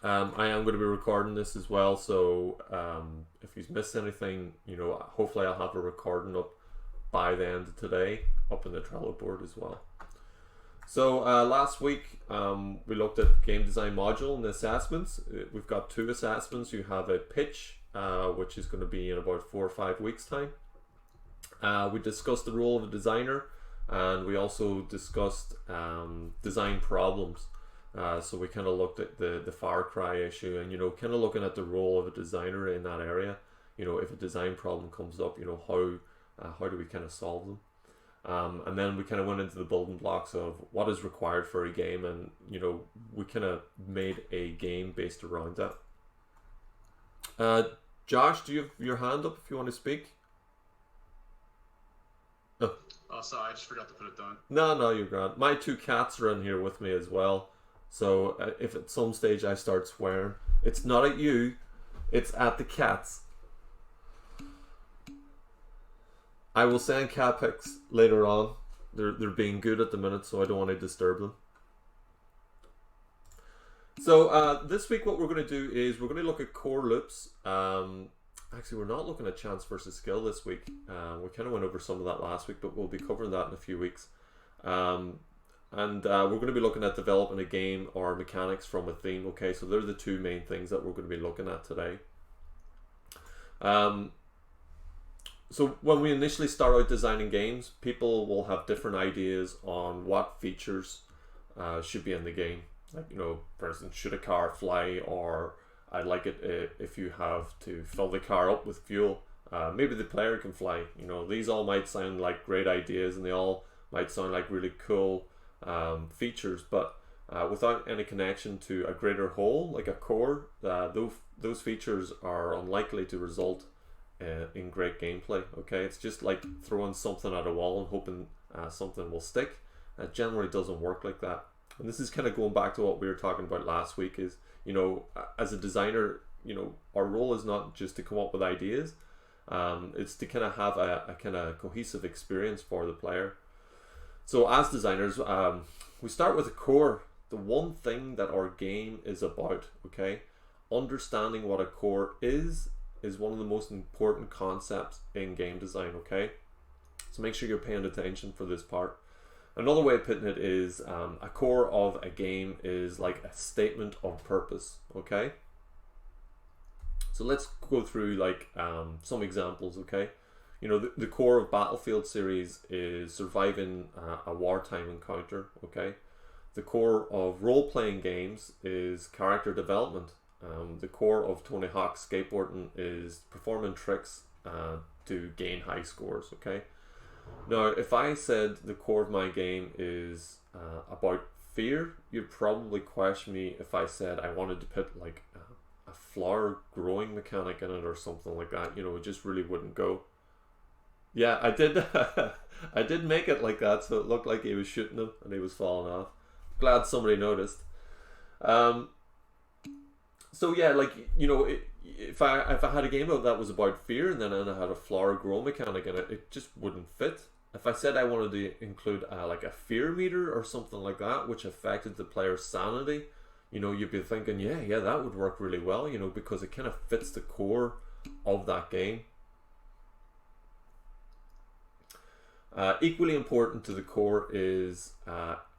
I am going to be recording this as well, so if you've missed anything, hopefully I'll have a recording up by the end of today, up in the Trello board as well. So last week we looked at game design module and the assessments. We've got 2 assessments. You have a pitch, which is going to be in about 4 or 5 weeks' time. We discussed the role of a designer, and we also discussed design problems. So we kind of looked at the Far Cry issue, and kind of looking at the role of a designer in that area. If a design problem comes up, how do we kind of solve them? And then we kind of went into the building blocks of what is required for a game, and we kind of made a game based around that. Josh, do you have your hand up if you want to speak? Oh, sorry, I just forgot to put it down. No, you're grand. My 2 cats are in here with me as well. So if at some stage I start swearing, it's not at you, it's at the cats. I will send cat pics later on. They're being good at the minute, so I don't want to disturb them. So this week what we're going to do is we're going to look at core loops. Actually, we're not looking at chance versus skill this week. We kind of went over some of that last week, but we'll be covering that in a few weeks. And we're going to be looking at developing a game or mechanics from a theme. Okay, so they're the 2 main things that we're going to be looking at today. So when we initially start out designing games, people will have different ideas on what features should be in the game. Like, for instance, should a car fly, or I like it if you have to fill the car up with fuel. Maybe the player can fly. These all might sound like great ideas, and they all might sound like really cool features, but without any connection to a greater whole, like a core, those features are unlikely to result in great gameplay. Okay, it's just like throwing something at a wall and hoping something will stick. It generally doesn't work like that. And this is kind of going back to what we were talking about last week. Is as a designer, our role is not just to come up with ideas. It's to kind of have a kind of cohesive experience for the player. So as designers, we start with the core, the one thing that our game is about. Okay, understanding what a core is one of the most important concepts in game design. Okay, so make sure you're paying attention for this part. Another way of putting it is a core of a game is like a statement of purpose. Okay, so let's go through like some examples. Okay, the core of Battlefield series is surviving a wartime encounter. Okay, the core of role-playing games is character development. The core of Tony Hawk's skateboarding is performing tricks to gain high scores. Okay, now if I said the core of my game is about fear, you'd probably question me if I said I wanted to put like a flower growing mechanic in it or something like that. It just really wouldn't go. Yeah, I did. I did make it like that, so it looked like he was shooting him and he was falling off. Glad somebody noticed. So yeah, like if I had a game that was about fear and then I had a flower grow mechanic in it, it just wouldn't fit. If I said I wanted to include like a fear meter or something like that, which affected the player's sanity, you'd be thinking, yeah, that would work really well, because it kind of fits the core of that game. Equally important to the core is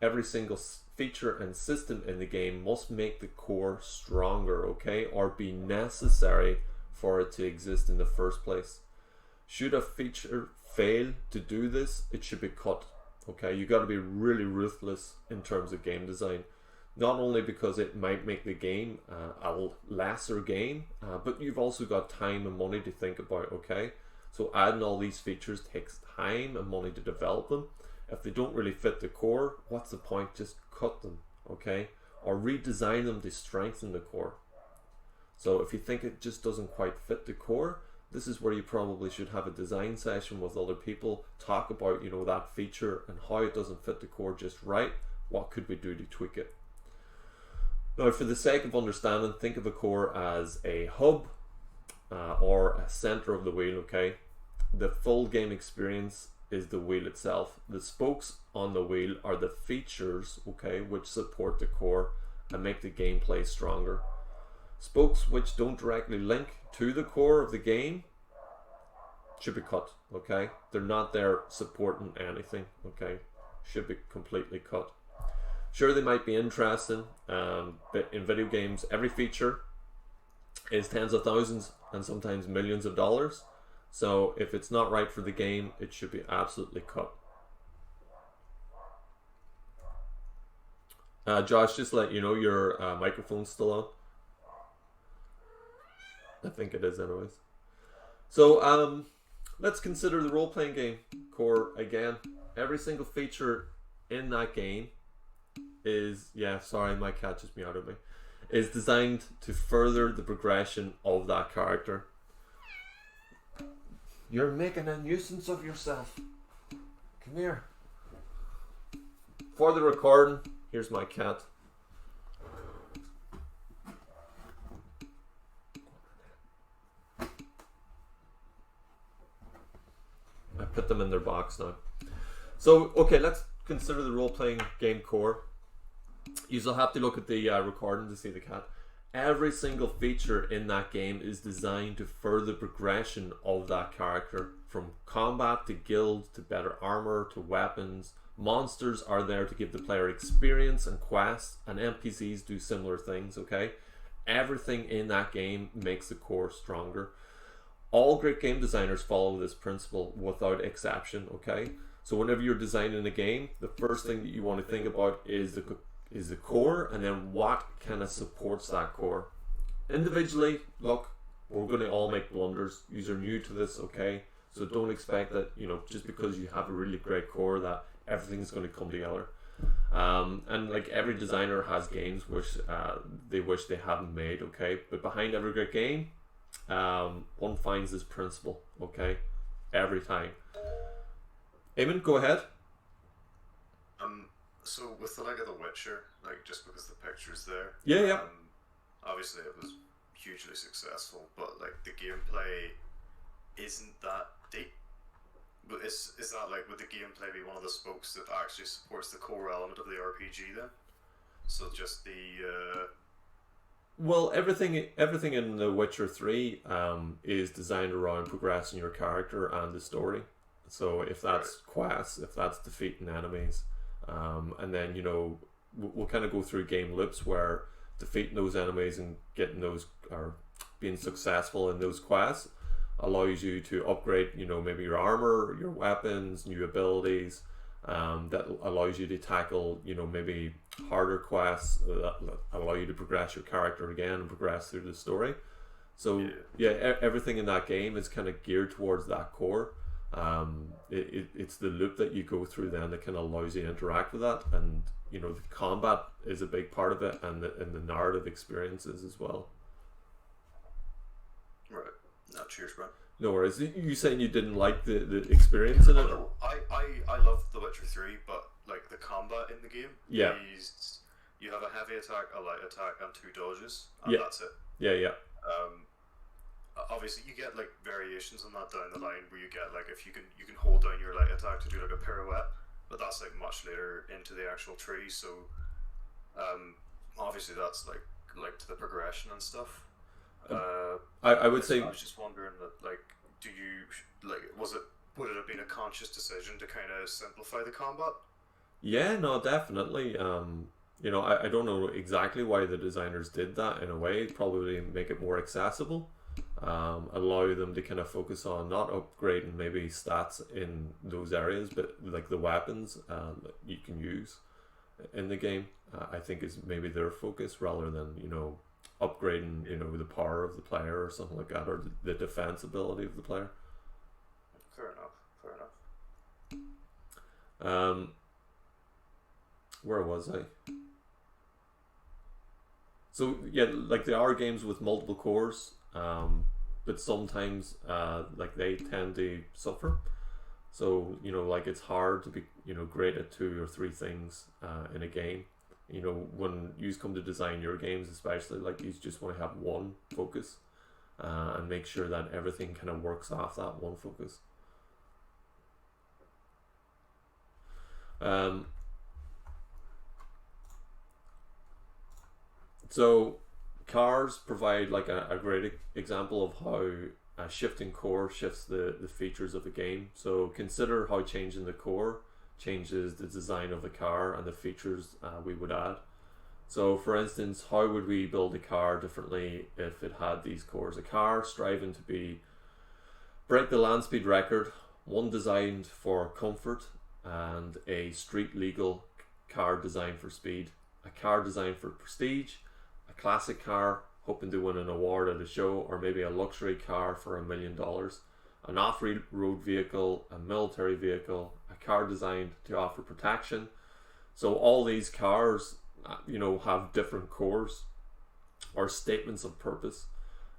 every single feature and system in the game must make the core stronger, okay, or be necessary for it to exist in the first place. Should a feature fail to do this, it should be cut. Okay, you got to be really ruthless in terms of game design. Not only because it might make the game a lesser game, but you've also got time and money to think about. Okay, so adding all these features takes time and money to develop them. If they don't really fit the core, what's the point? Just cut them, okay? Or redesign them to strengthen the core. So if you think it just doesn't quite fit the core, this is where you probably should have a design session with other people, talk about that feature and how it doesn't fit the core just right. What could we do to tweak it? Now, for the sake of understanding, think of a core as a hub or a center of the wheel. Okay, the full game experience is the wheel itself. The spokes on the wheel are the features, okay, which support the core and make the gameplay stronger. Spokes which don't directly link to the core of the game should be cut, okay? They're not there supporting anything, okay? Should be completely cut. Sure, they might be interesting, but in video games, every feature is tens of thousands and sometimes millions of dollars. So if it's not right for the game, it should be absolutely cut. Josh, just to let you know, your microphone's still on. I think it is anyways. So let's consider the role-playing game core again. Every single feature in that game is, yeah, sorry, my cat just meowed at me, is designed to further the progression of that character. You're making a nuisance of yourself. Come here. For the recording, here's my cat. I put them in their box now. So, okay, let's consider the role-playing game core. You'll have to look at the recording to see the cat. Every single feature in that game is designed to further progression of that character, from combat to guild to better armor to weapons. Monsters are there to give the player experience and quests, and NPCs do similar things, okay? Everything in that game makes the core stronger. All great game designers follow this principle without exception, okay? So whenever you're designing a game, the first thing that you want to think about is the core, and then what kind of supports that core. Individually, look, we're going to all make blunders. You're new to this, okay? So don't expect that, you know, just because you have a really great core that everything's going to come together. And like every designer has games which they wish they hadn't made, okay? But behind every great game, one finds this principle, okay? Every time. Eamon, go ahead. So with the like of The Witcher, like just because the picture's there, yeah. Obviously it was hugely successful, but like the gameplay isn't that deep. But is that like, would the gameplay be one of the spokes that actually supports the core element of the RPG then? So just the well, everything in The Witcher 3 is designed around progressing your character and the story. So if that's quests, if that's defeating enemies, and then, you know, we'll kind of go through game loops where defeating those enemies and getting those, or being successful in those quests, allows you to upgrade, you know, maybe your armor, your weapons, new abilities, that allows you to tackle, you know, maybe harder quests that allow you to progress your character again and progress through the story. So yeah, everything in that game is kind of geared towards that core. It's the loop that you go through then that kind of allows you to interact with that, and you know, the combat is a big part of it, and the narrative experiences as well. Right. No, cheers, bro. No worries. You saying you didn't like the experience in it? No, I love The Witcher 3, but like the combat in the game, is you have a heavy attack, a light attack, and 2 dodges, and that's it. Yeah. Obviously you get like variations on that down the line, where you get like, if you can hold down your light attack to do like a pirouette, but that's like much later into the actual tree. So obviously that's like to the progression and stuff. I would say, I was just wondering that, like, would it have been a conscious decision to kind of simplify the combat? Yeah, no, definitely. You know, I don't know exactly why the designers did that. In a way, probably make it more accessible, allow them to kind of focus on not upgrading maybe stats in those areas, but like the weapons that you can use in the game. I think is maybe their focus, rather than, you know, upgrading, you know, the power of the player or something like that, or the defense ability of the player. Fair enough. Where was I? So yeah, like there are games with multiple cores, but sometimes like they tend to suffer. So, you know, like it's hard to be, you know, great at 2 or 3 things in a game. You know, when you come to design your games, especially, like, you just want to have one focus and make sure that everything kind of works off that one focus. So cars provide like a great example of how a shifting core shifts the features of the game. So consider how changing the core changes the design of the car and the features we would add. So for instance, how would we build a car differently if it had these cores? A car striving to break the land speed record, one designed for comfort, and a street legal car designed for speed, a car designed for prestige, a classic car hoping to win an award at a show, or maybe a luxury car for $1 million, an off-road vehicle, a military vehicle, a car designed to offer protection. So all these cars, have different cores or statements of purpose.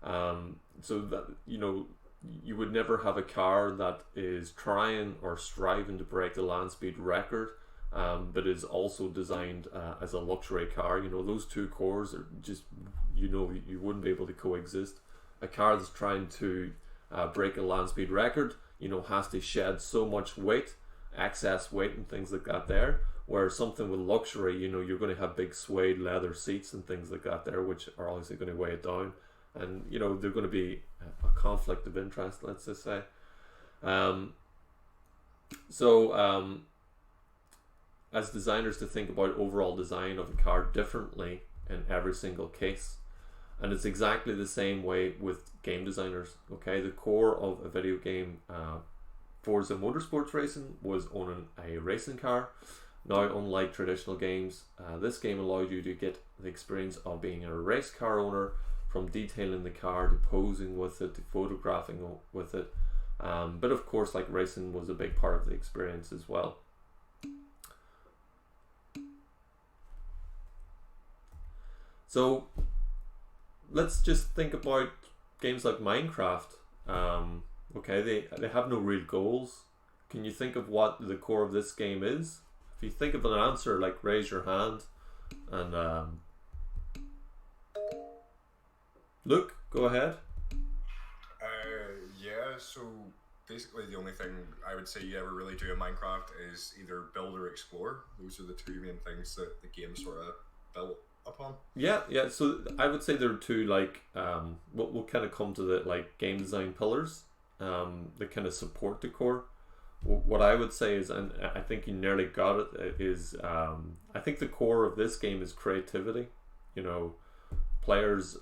So that, you would never have a car that is trying or striving to break the land speed record, but is also designed as a luxury car. Those two cores are just, you wouldn't be able to coexist. A car that's trying to break a land speed record, has to shed so much weight, excess weight and things like that there. Whereas something with luxury, you're going to have big suede leather seats and things like that there, which are obviously going to weigh it down. And, they're going to be a conflict of interest, let's just say. As designers, to think about overall design of a car differently in every single case. And it's exactly the same way with game designers. Okay, the core of a video game, Forza Motorsports Racing, was owning a racing car. Now, unlike traditional games, this game allows you to get the experience of being a race car owner, from detailing the car to posing with it to photographing with it. But of course, like, racing was a big part of the experience as well. So let's just think about games like Minecraft. Okay, they have no real goals. Can you think of what the core of this game is? If you think of an answer, like, raise your hand. And Luke, go ahead. Yeah, so basically the only thing I would say you ever really do in Minecraft is either build or explore. Those are the two main things that the game sort of built upon. Yeah. So I would say there are two, like, we'll kind of come to the, like, game design pillars that kind of support the core. What I would say is, and I think you nearly got it, is I think the core of this game is creativity. Players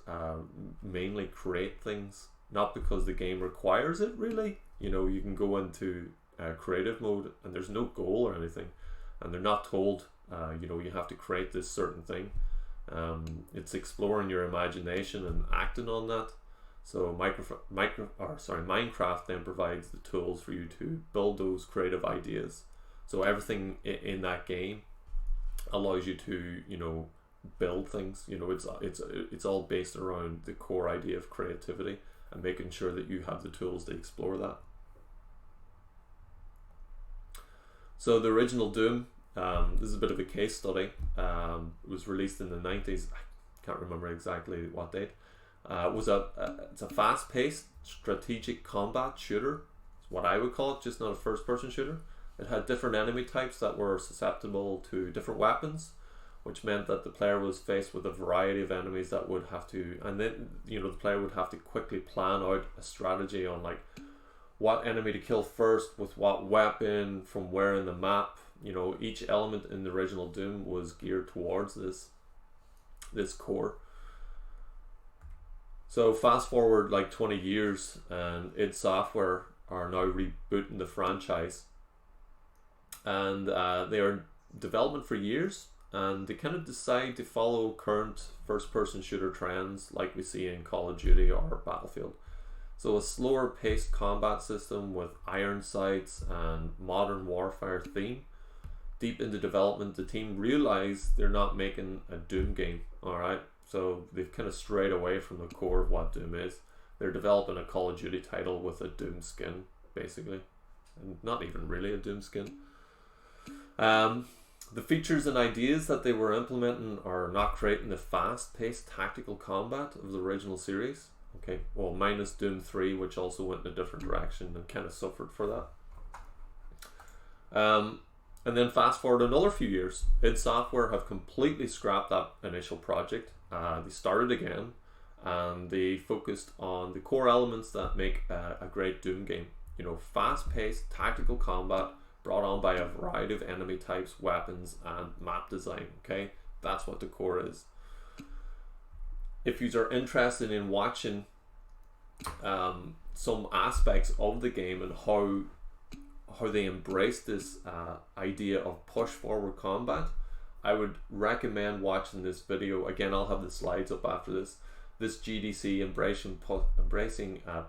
mainly create things, not because the game requires it, really. You can go into creative mode and there's no goal or anything, and they're not told you have to create this certain thing. It's exploring your imagination and acting on that. So Minecraft then provides the tools for you to build those creative ideas. So everything in that game allows you to build things. It's all based around the core idea of creativity and making sure that you have the tools to explore that. So the original Doom, this is a bit of a case study. It was released in the 90s. I can't remember exactly what date. It's a fast-paced strategic combat shooter. It's what I would call it, just not a first-person shooter. It had different enemy types that were susceptible to different weapons, which meant that the player was faced with a variety of enemies that would have to, and then the player would have to quickly plan out a strategy on, like, what enemy to kill first, with what weapon, from where in the map. Each element in the original Doom was geared towards this core. So fast forward like 20 years, and id Software are now rebooting the franchise, and they are in development for years, and they kind of decide to follow current first-person shooter trends like we see in Call of Duty or Battlefield. So a slower paced combat system with iron sights and modern warfare theme. Deep into development, the team realize they're not making a Doom game, alright? So they've kind of strayed away from the core of what Doom is. They're developing a Call of Duty title with a Doom skin, basically. And not even really a Doom skin. The features and ideas that they were implementing are not creating the fast-paced tactical combat of the original series. Okay, well, minus Doom 3, which also went in a different direction and kind of suffered for that. And then fast forward another few years, id Software have completely scrapped that initial project they started again, and they focused on the core elements that make a great Doom game. You know, fast-paced tactical combat brought on by a variety of enemy types, weapons, and map design. Okay, that's what the core is. If you are interested in watching some aspects of the game and how they embrace this idea of push forward combat, I would recommend watching this video. Again, I'll have the slides up after this. This GDC embracing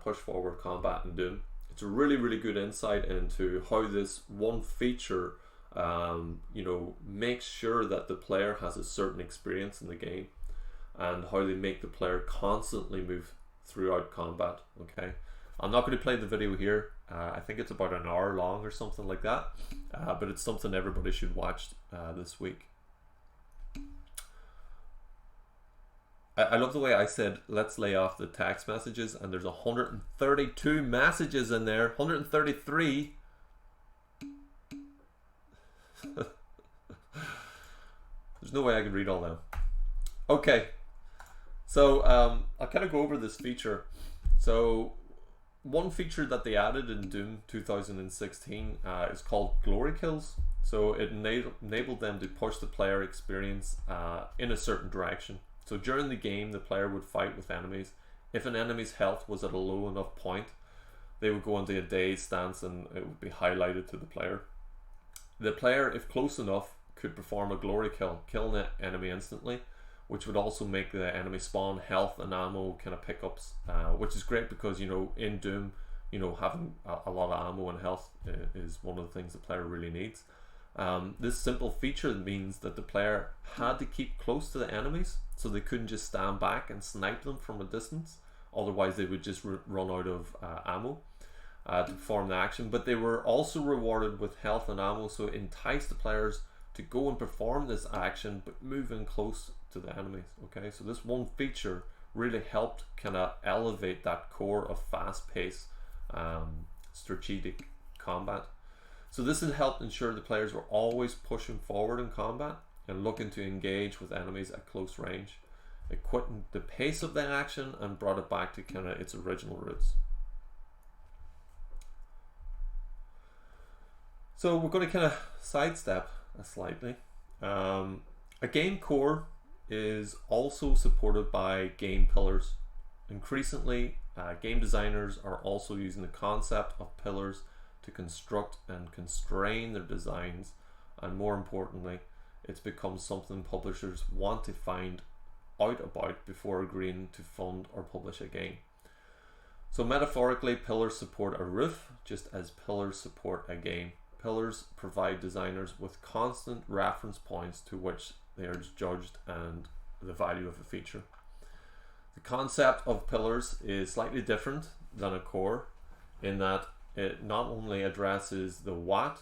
push forward combat in Doom. It's a really, really good insight into how this one feature, you know, makes sure that the player has a certain experience in the game, and how they make the player constantly move throughout combat. Okay, I'm not going to play the video here. I think it's about an hour long or something like that, but it's something everybody should watch this week. I love the way I said let's lay off the text messages, and there's 132 messages in there. 133. There's no way I can read all them. Okay, so I'll kind of go over this feature. So one feature that they added in Doom 2016 is called Glory Kills. So it enabled them to push the player experience in a certain direction. So during the game, the player would fight with enemies. If an enemy's health was at a low enough point, they would go into a dazed stance and it would be highlighted to the player. The player, if close enough, could perform a glory kill, killing the enemy instantly, which would also make the enemy spawn health and ammo kind of pickups, which is great because, you know, in Doom, you know, having a lot of ammo and health is one of the things the player really needs. This simple feature means that the player had to keep close to the enemies, so they couldn't just stand back and snipe them from a distance, otherwise they would just run out of ammo to perform the action. But they were also rewarded with health and ammo, so it enticed the players to go and perform this action but move in close to the enemies. Okay, so this one feature really helped kind of elevate that core of fast-paced strategic combat. So this has helped ensure the players were always pushing forward in combat and looking to engage with enemies at close range. It quickened the pace of the action and brought it back to kind of its original roots. So we're going to kind of sidestep slightly. A game core is also supported by game pillars. Increasingly, game designers are also using the concept of pillars to construct and constrain their designs, and more importantly, it's become something publishers want to find out about before agreeing to fund or publish a game. So metaphorically, pillars support a roof just as pillars support a game. Pillars provide designers with constant reference points to which they are judged and the value of a feature. The concept of pillars is slightly different than a core in that it not only addresses the what,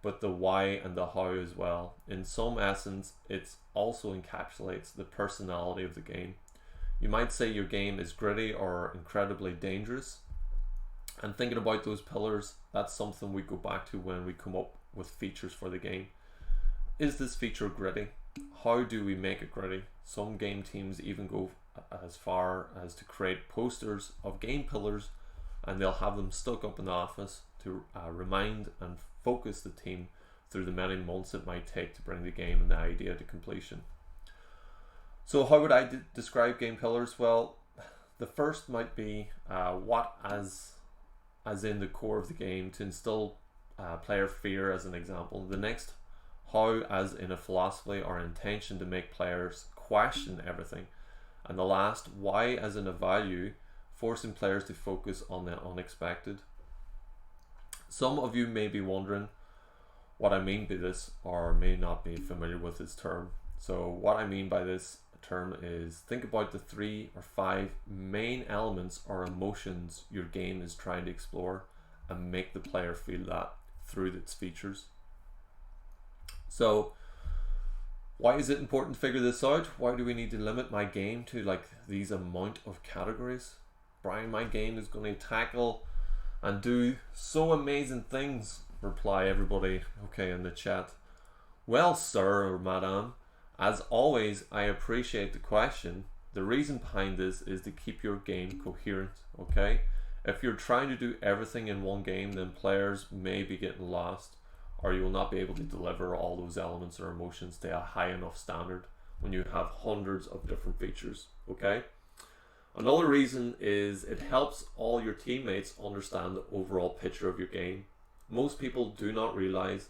but the why and the how as well. In some essence, it also encapsulates the personality of the game. You might say your game is gritty or incredibly dangerous. And thinking about those pillars, that's something we go back to when we come up with features for the game. Is this feature gritty? How do we make it gritty? Some game teams even go as far as to create posters of game pillars, and they'll have them stuck up in the office to remind and focus the team through the many months it might take to bring the game and the idea to completion. So how would I describe game pillars? Well, the first might be what as in the core of the game to instill player fear as an example. The next, how as in a philosophy or intention to make players question everything. And the last, why as in a value, forcing players to focus on the unexpected. Some of you may be wondering what I mean by this, or may not be familiar with this term. So what I mean by this term is, think about the 3 or 5 main elements or emotions your game is trying to explore and make the player feel that through its features. So why is it important to figure this out? Why do we need to limit my game to like these amount of categories? Brian, my game is going to tackle and do so amazing things, reply everybody okay in the chat. Well, sir or madam, As always, I appreciate the question. The reason behind this is to keep your game coherent, okay? If you're trying to do everything in one game, then players may be getting lost, or you will not be able to deliver all those elements or emotions to a high enough standard when you have hundreds of different features, okay? Another reason is it helps all your teammates understand the overall picture of your game. Most people do not realize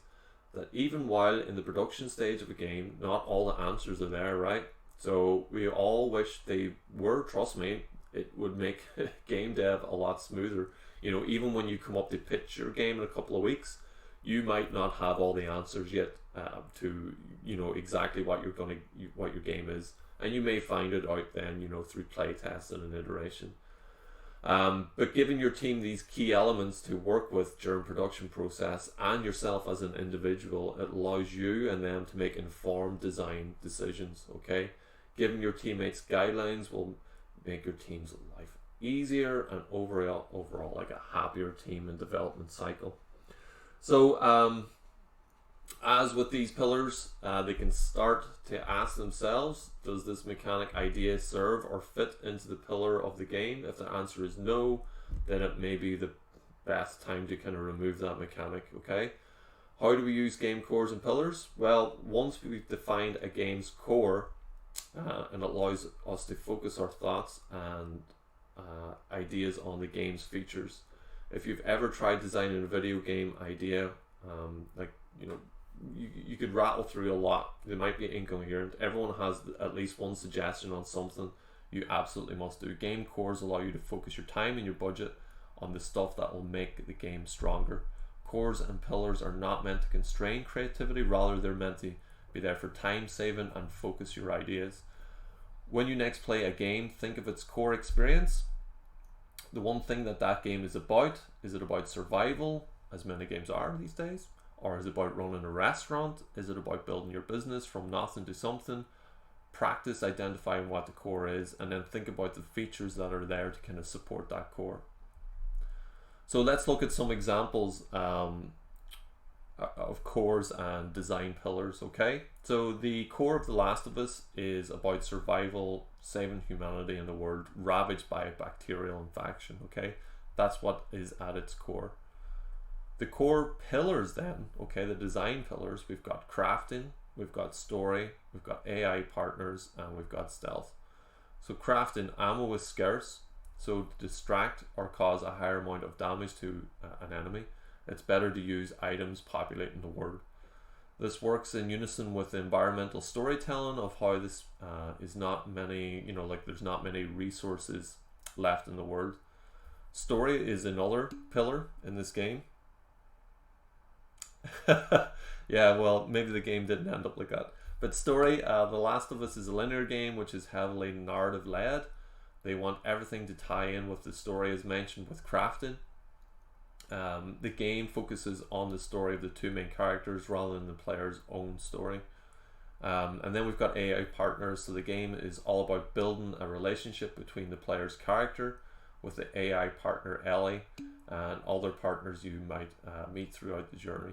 that even while in the production stage of a game, not all the answers are there, right? So we all wish they were. Trust me, it would make game dev a lot smoother. You know, even when you come up to pitch your game in a couple of weeks, you might not have all the answers yet to, you know, exactly what what your game is, and you may find it out then, you know, through play testing and iteration. But giving your team these key elements to work with during production process and yourself as an individual, it allows you and them to make informed design decisions, okay? Giving your teammates guidelines will make your team's life easier and overall like a happier team and development cycle. So as with these pillars, they can start to ask themselves, does this mechanic idea serve or fit into the pillar of the game? If the answer is no, then it may be the best time to kind of remove that mechanic, okay? How do we use game cores and pillars? Well, once we've defined a game's core, and it allows us to focus our thoughts and ideas on the game's features. If you've ever tried designing a video game idea, like, you know, you could rattle through a lot. They might be incoherent. Everyone has at least one suggestion on something you absolutely must do. Game cores allow you to focus your time and your budget on the stuff that will make the game stronger. Cores and pillars are not meant to constrain creativity, rather they're meant to be there for time saving and focus your ideas. When you next play a game, think of its core experience. The one thing that game is about. Is it about survival, as many games are these days? Or is it about running a restaurant? Is it about building your business from nothing to something? Practice identifying what the core is, and then think about the features that are there to kind of support that core. So let's look at some examples of cores and design pillars, okay? So the core of The Last of Us is about survival, saving humanity in a world ravaged by a bacterial infection, okay? That's what is at its core. The core pillars then, okay, the design pillars, we've got crafting, we've got story, we've got AI partners, and we've got stealth. So crafting, ammo is scarce, so to distract or cause a higher amount of damage to an enemy, it's better to use items populating the world. This works in unison with the environmental storytelling of how this is not many, you know, like there's not many resources left in the world. Story is another pillar in this game. Yeah, well, maybe the game didn't end up like that. But story, The Last of Us is a linear game which is heavily narrative led. They want everything to tie in with the story as mentioned with crafting. The game focuses on the story of the two main characters rather than the player's own story. And then we've got AI partners. So the game is all about building a relationship between the player's character with the AI partner Ellie and other partners you might meet throughout the journey.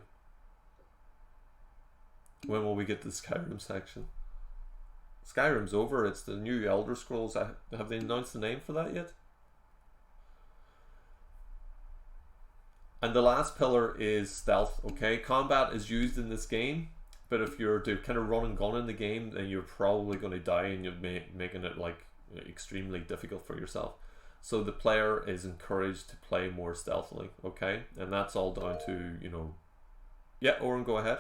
When will we get to the Skyrim section? Skyrim's over. It's the new Elder Scrolls. Have they announced the name for that yet? And the last pillar is stealth, okay? Combat is used in this game, but if you're to kind of run and gun in the game, then you're probably going to die and you're making it like extremely difficult for yourself. So the player is encouraged to play more stealthily, okay? And that's all down to, you know... Yeah, Oren, go ahead.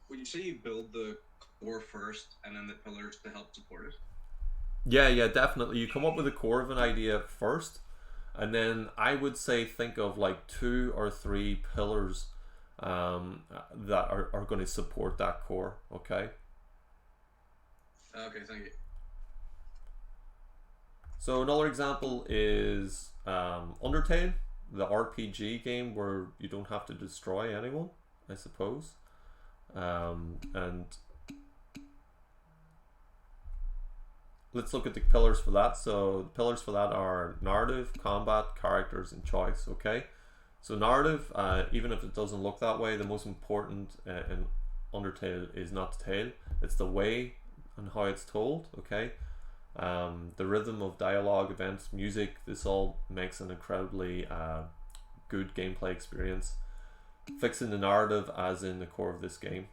Would you say you build the core first and then the pillars to help support it? Yeah, definitely. You come up with a core of an idea first, and then I would say think of like 2 or 3 pillars that are going to support that core, okay? Okay, thank you. So another example is Undertale, the RPG game where you don't have to destroy anyone, I suppose. And let's look at the pillars for that. So the pillars for that are narrative, combat, characters, and choice, okay? So narrative, even if it doesn't look that way, the most important Undertale is not the tale, it's the way and how it's told. Okay, the rhythm of dialogue, events, music, this all makes an incredibly good gameplay experience, fixing the narrative as in the core of this game.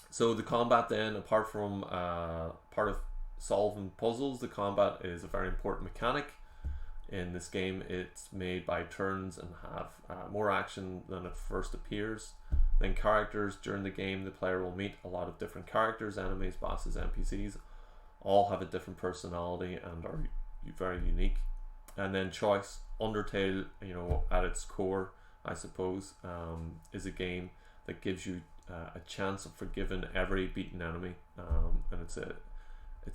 So the combat then, apart from part of solving puzzles, the combat is a very important mechanic in this game. It's made by turns and have more action than it first appears. Then characters. During the game, the player will meet a lot of different characters, enemies, bosses, NPCs. All have a different personality and are very unique. And then choice. Undertale, you know, at its core, I suppose, is a game that gives you a chance of forgiving every beaten enemy, and it's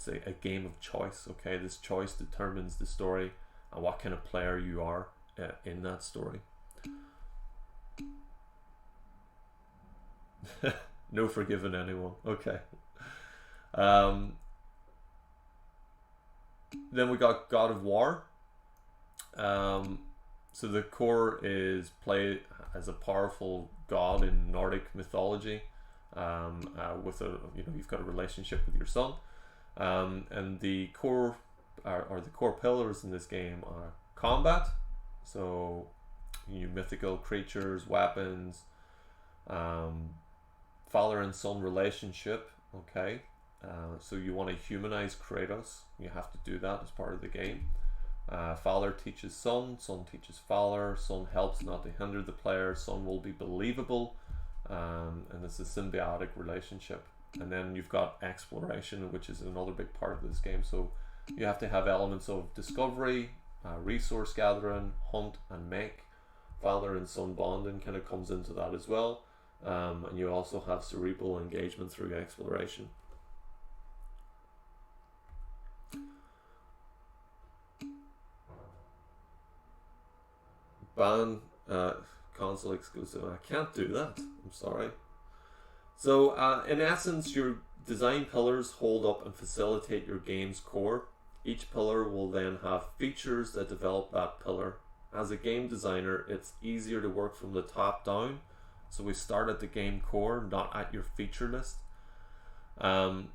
a game of choice. Okay, this choice determines the story and what kind of player you are in that story. No forgiving anyone. Okay. Then we got God of War. So the core is played as a powerful god in Nordic mythology, with a, you know, you've got a relationship with your son, and the core or the core pillars in this game are combat, so you mythical creatures, weapons, father and son relationship. Okay, so you want to humanize Kratos, you have to do that as part of the game. Father teaches son, son teaches father, son helps not to hinder the player, son will be believable, and it's a symbiotic relationship. And then you've got exploration, which is another big part of this game. So you have to have elements of discovery, resource gathering, hunt and make. Father and son bonding kind of comes into that as well, and you also have cerebral engagement through exploration. Ban console exclusive. I can't do that. I'm sorry. So in essence, your design pillars hold up and facilitate your game's core. Each pillar will then have features that develop that pillar. As a game designer, it's easier to work from the top down. So we start at the game core, not at your feature list. And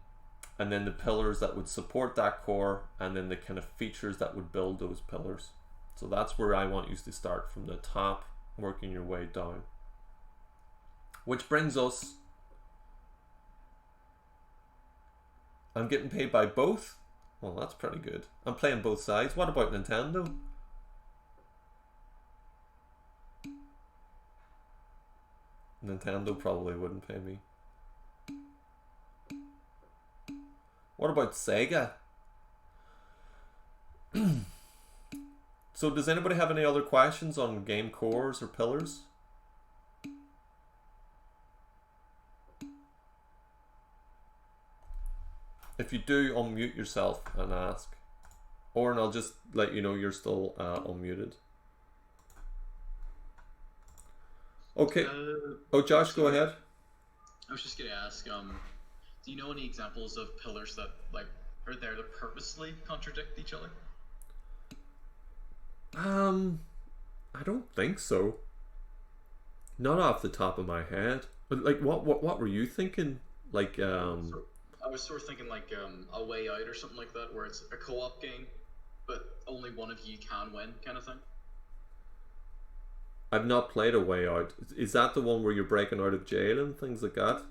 then the pillars that would support that core, and then the kind of features that would build those pillars. So that's where I want you to start, from the top, working your way down. Which brings us... I'm getting paid by both? Well, that's pretty good. I'm playing both sides. What about Nintendo? Nintendo probably wouldn't pay me. What about Sega? So does anybody have any other questions on game cores or pillars? If you do, unmute yourself and ask. Or and I'll just let you know you're still unmuted. Okay. Oh, Josh, go ahead. I was just going to ask, do you know any examples of pillars that are there to purposely contradict each other? I don't think so. Not off the top of my head. But like, what were you thinking? Like, I was sort of thinking like A Way Out or something like that, where it's a co-op game, but only one of you can win, kind of thing. I've not played A Way Out. Is that the one where you're breaking out of jail and things like that?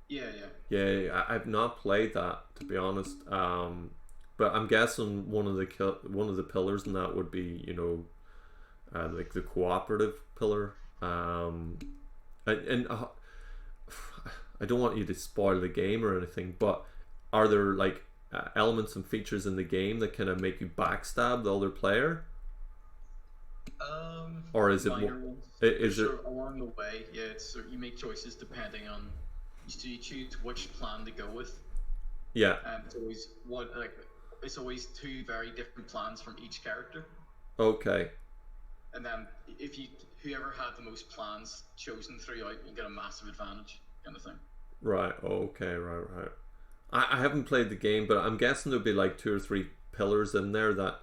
Yeah. Yeah, I've not played that, to be honest. But I'm guessing one of the pillars in that would be, you know, like the cooperative pillar. And I don't want you to spoil the game or anything, but are there like elements and features in the game that kind of make you backstab the other player? Or is it along the way? Yeah, it's you make choices depending on you choose which plan to go with. Yeah. And it's always two very different plans from each character. Okay. And then whoever had the most plans chosen throughout will get a massive advantage, kind of thing. Right. Okay. Right. I haven't played the game, but I'm guessing there'll be like 2 or 3 pillars in there that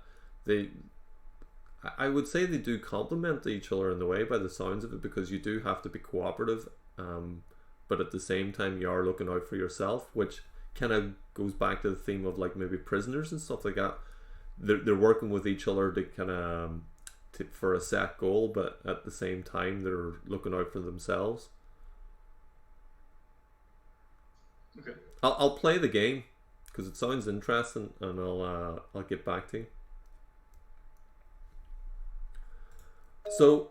I would say they do complement each other in the way, by the sounds of it, because you do have to be cooperative. but at the same time you are looking out for yourself, which kind of goes back to the theme of like maybe prisoners and stuff like that. They're working with each other to kind of for a set goal, but at the same time they're looking out for themselves. Okay. I'll play the game because it sounds interesting, and I'll get back to you. So,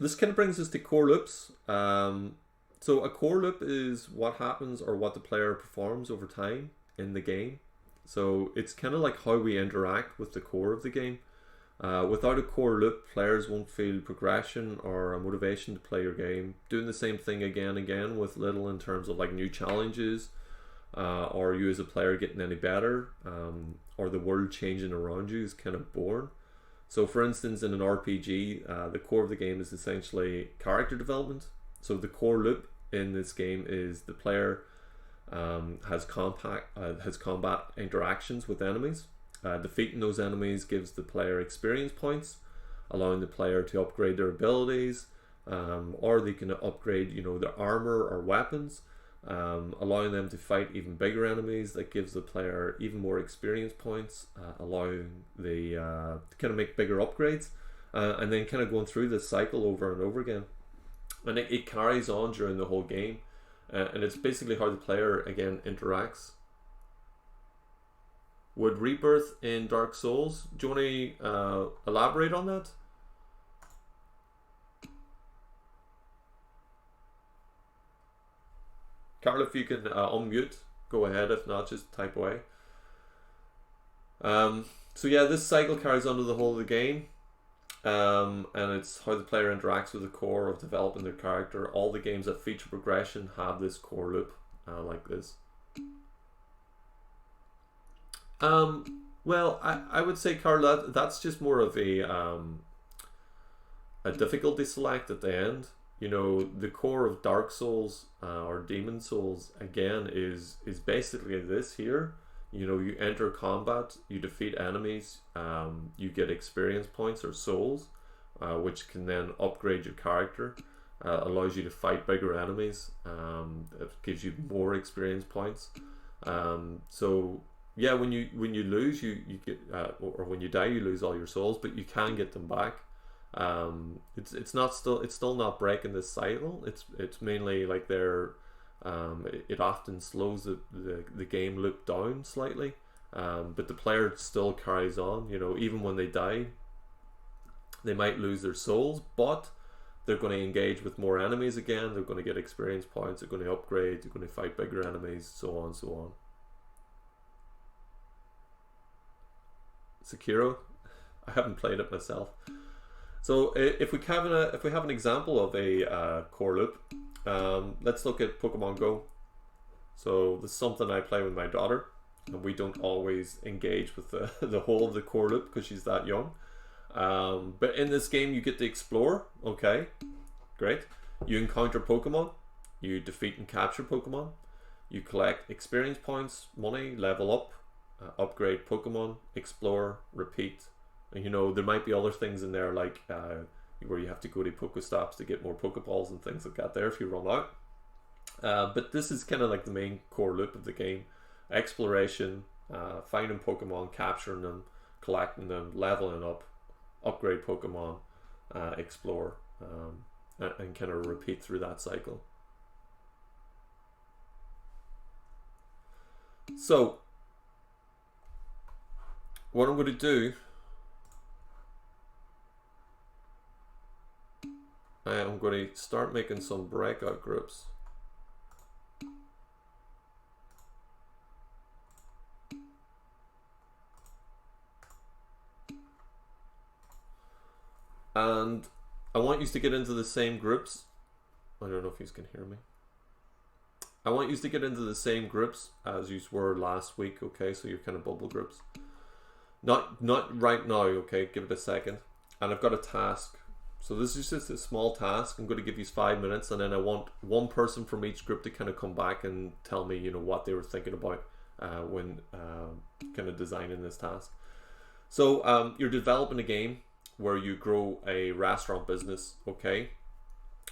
this kind of brings us to core loops. So a core loop is what happens or what the player performs over time in the game. So it's kind of like how we interact with the core of the game. Without a core loop, players won't feel progression or a motivation to play your game. Doing the same thing again and again with little in terms of like new challenges, or you as a player getting any better, or the world changing around you is kind of boring. So for instance, in an RPG, the core of the game is essentially character development. So the core loop in this game is the player has combat interactions with enemies. Defeating those enemies gives the player experience points, allowing the player to upgrade their abilities, or they can upgrade, their armor or weapons, allowing them to fight even bigger enemies. That gives the player even more experience points, allowing the to kind of make bigger upgrades, and then kind of going through this cycle over and over again. And it carries on during the whole game, and it's basically how the player again interacts. Would rebirth in Dark Souls? Do you want to elaborate on that? Carl, if you can unmute, go ahead. If not, just type away. So yeah, this cycle carries on to the whole of the game. And it's how the player interacts with the core of developing their character. All the games that feature progression have this core loop like this. Well, I would say, Carl, that's just more of a difficulty select at the end. The core of Dark Souls or Demon Souls again is basically this here. You enter combat, you defeat enemies, you get experience points or souls, which can then upgrade your character, allows you to fight bigger enemies, it gives you more experience points. So yeah, when you lose, you get or when you die, you lose all your souls, but you can get them back. It's still not breaking this cycle. It's mainly like it often slows the game loop down slightly, but the player still carries on. Even when they die, they might lose their souls, but they're going to engage with more enemies again. They're going to get experience points. They're going to upgrade. They're going to fight bigger enemies, so on, so on. Sekiro, I haven't played it myself. So if we have an example of a core loop, let's look at Pokemon Go. So this is something I play with my daughter, and we don't always engage with the whole of the core loop because she's that young. But in this game, you get to explore. Okay, great. You encounter Pokemon, you defeat and capture Pokemon, you collect experience points, money, level up, upgrade Pokemon, explore, repeat. And there might be other things in there like where you have to go to Pokestops to get more Pokeballs and things like that there if you run out. But this is kind of like the main core loop of the game. Exploration, finding Pokemon, capturing them, collecting them, leveling up, upgrade Pokemon, explore, and kind of repeat through that cycle. So what I'm going to do, I'm going to start making some breakout groups. And I want you to get into the same groups. I don't know if you can hear me. I want you to get into the same groups as you were last week, okay? So you're kind of bubble groups. Not right now, okay? Give it a second. And I've got a task. So this is just a small task. I'm going to give you 5 minutes, and then I want one person from each group to kind of come back and tell me, what they were thinking about when kind of designing this task. So you're developing a game where you grow a restaurant business, okay?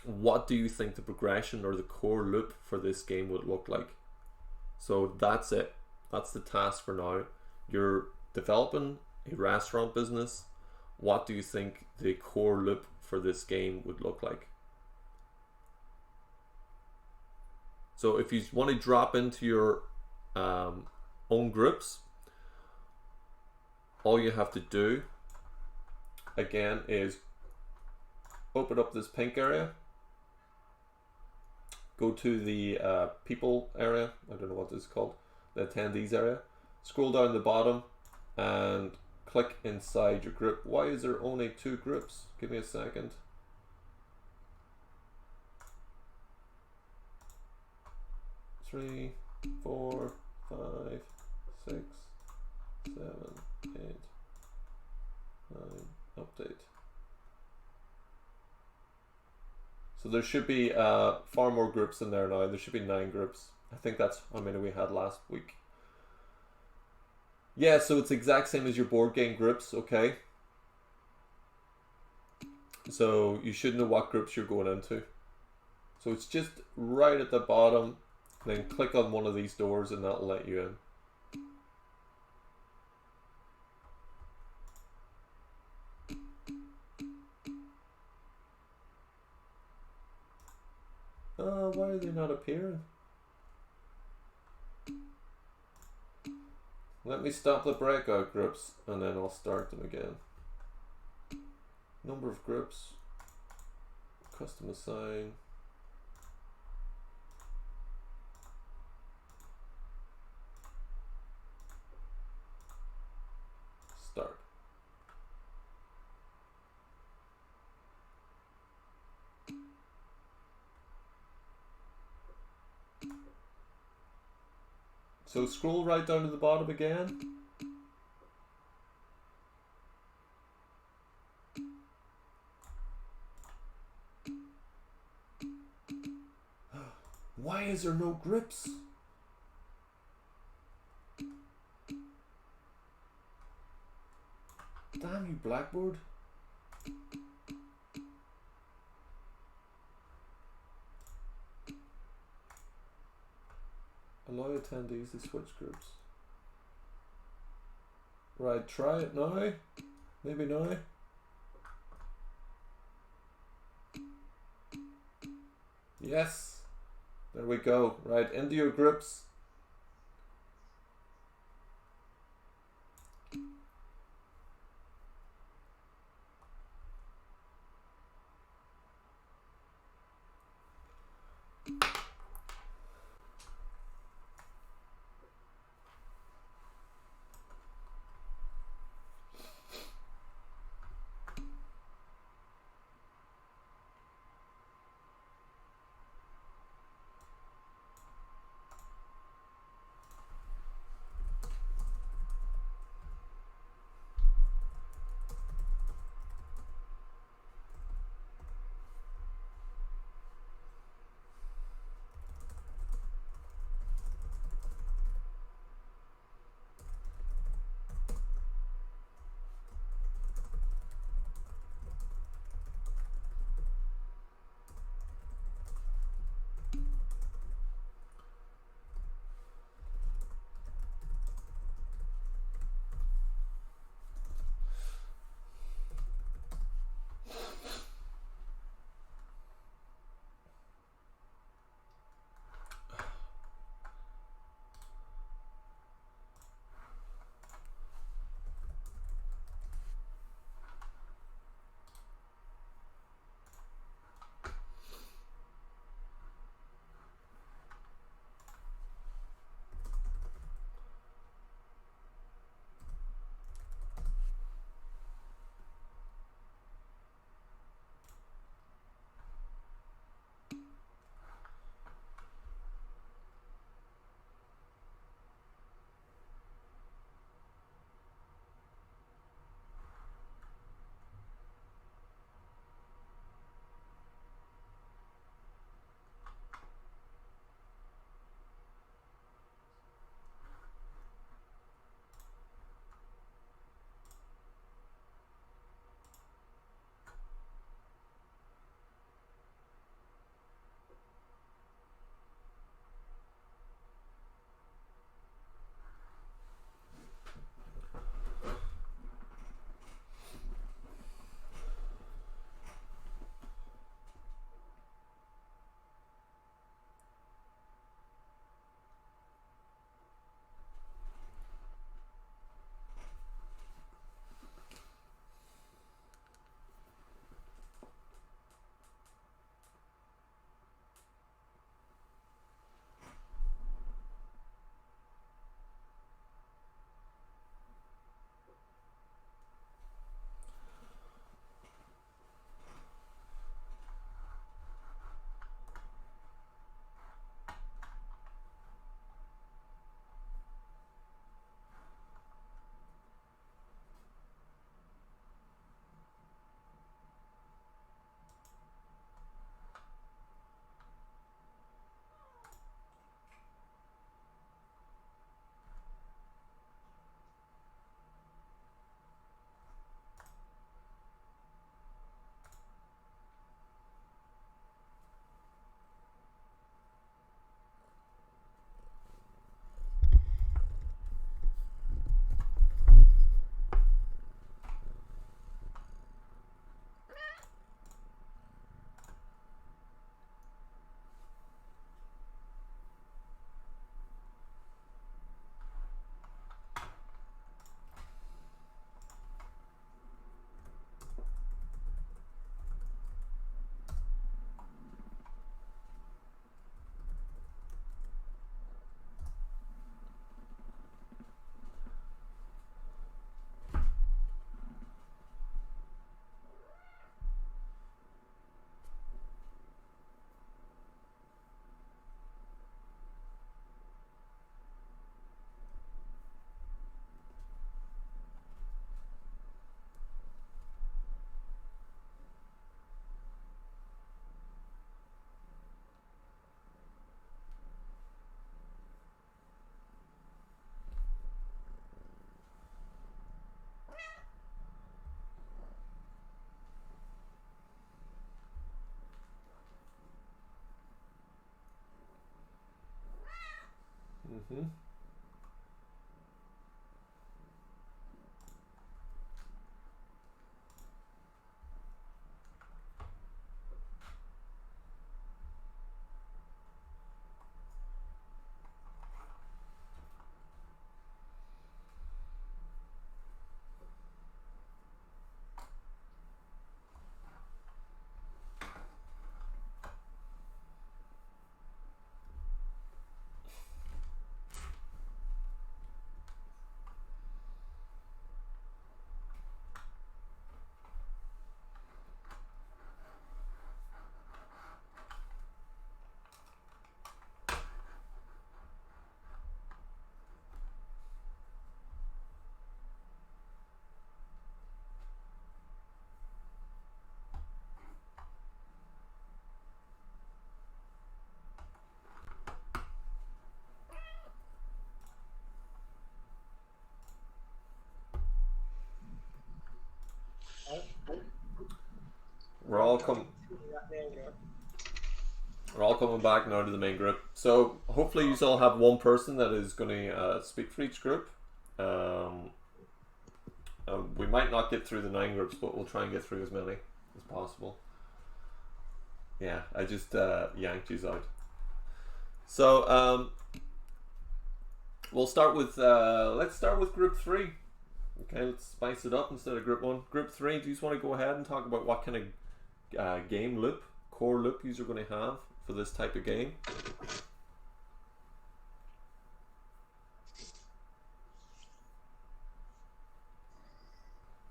what do you think the progression or the core loop for this game would look like? So that's it. That's the task for now. You're developing a restaurant business. What do you think the core loop for this game would look like? So if you want to drop into your own groups, all you have to do again is open up this pink area, go to the people area, I don't know what this is called, the attendees area, scroll down the bottom and click inside your group. Why is there only 2 groups? Give me a second. Three, 4, 5, 6, 7, 8, 9, update. So there should be far more groups in there now. There should be 9 groups. I think that's how many we had last week. Yeah, so it's exact same as your board game groups, okay? So you should know what groups you're going into. So it's just right at the bottom. Then click on one of these doors and that'll let you in. Why are they not appearing? Let me stop the breakout groups and then I'll start them again. Number of groups, custom assign. Start. So scroll right down to the bottom again. Why is there no grips? Damn you, Blackboard. Allow attendees to switch groups. Right, try it now. Maybe now. Yes. There we go. Right, into your groups. Mm-hmm. We're all coming back now to the main group. So hopefully you all have one person that is going to speak for each group. We might not get through the 9 groups, but we'll try and get through as many as possible. Yeah, I just yanked you out. So we'll start with let's start with group 3. Okay, let's spice it up instead of group 1. Group 3, do you just want to go ahead and talk about what kind of game loop, core loop you're going to have for this type of game?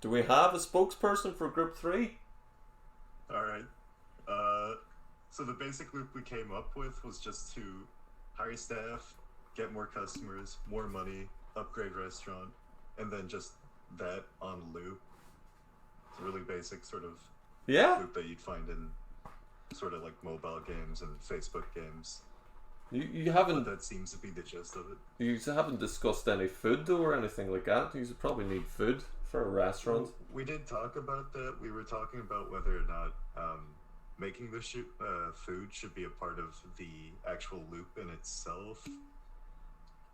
Do we have a spokesperson for group 3? Alright. So the basic loop we came up with was just to hire staff, get more customers, more money, upgrade restaurant, and then just that on loop. It's a really basic sort of loop that you'd find in sort of like mobile games and Facebook games. You haven't. But that seems to be the gist of it. You haven't discussed any food though, or anything like that. You probably need food for a restaurant. We did talk about that. We were talking about whether or not making the food should be a part of the actual loop in itself,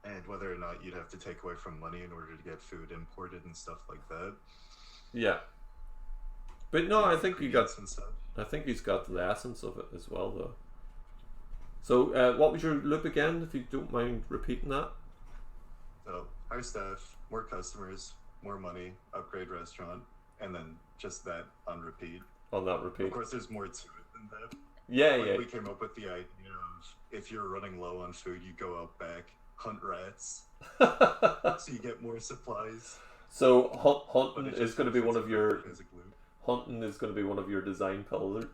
and whether or not you'd have to take away from money in order to get food imported and stuff like that. Yeah, but no, I think you got. And such. I think he's got the essence of it as well, though. So, what was your loop again? If you don't mind repeating that. So, hire staff, more customers, more money, upgrade restaurant, and then just that on repeat. On that repeat. Of course, there's more to it than that. Yeah, like, yeah. We came up with the idea of if you're running low on food, you go out back, hunt rats, so you get more supplies. So hunting is going to be one of your basic loop. hunting is going to be one of your design pillars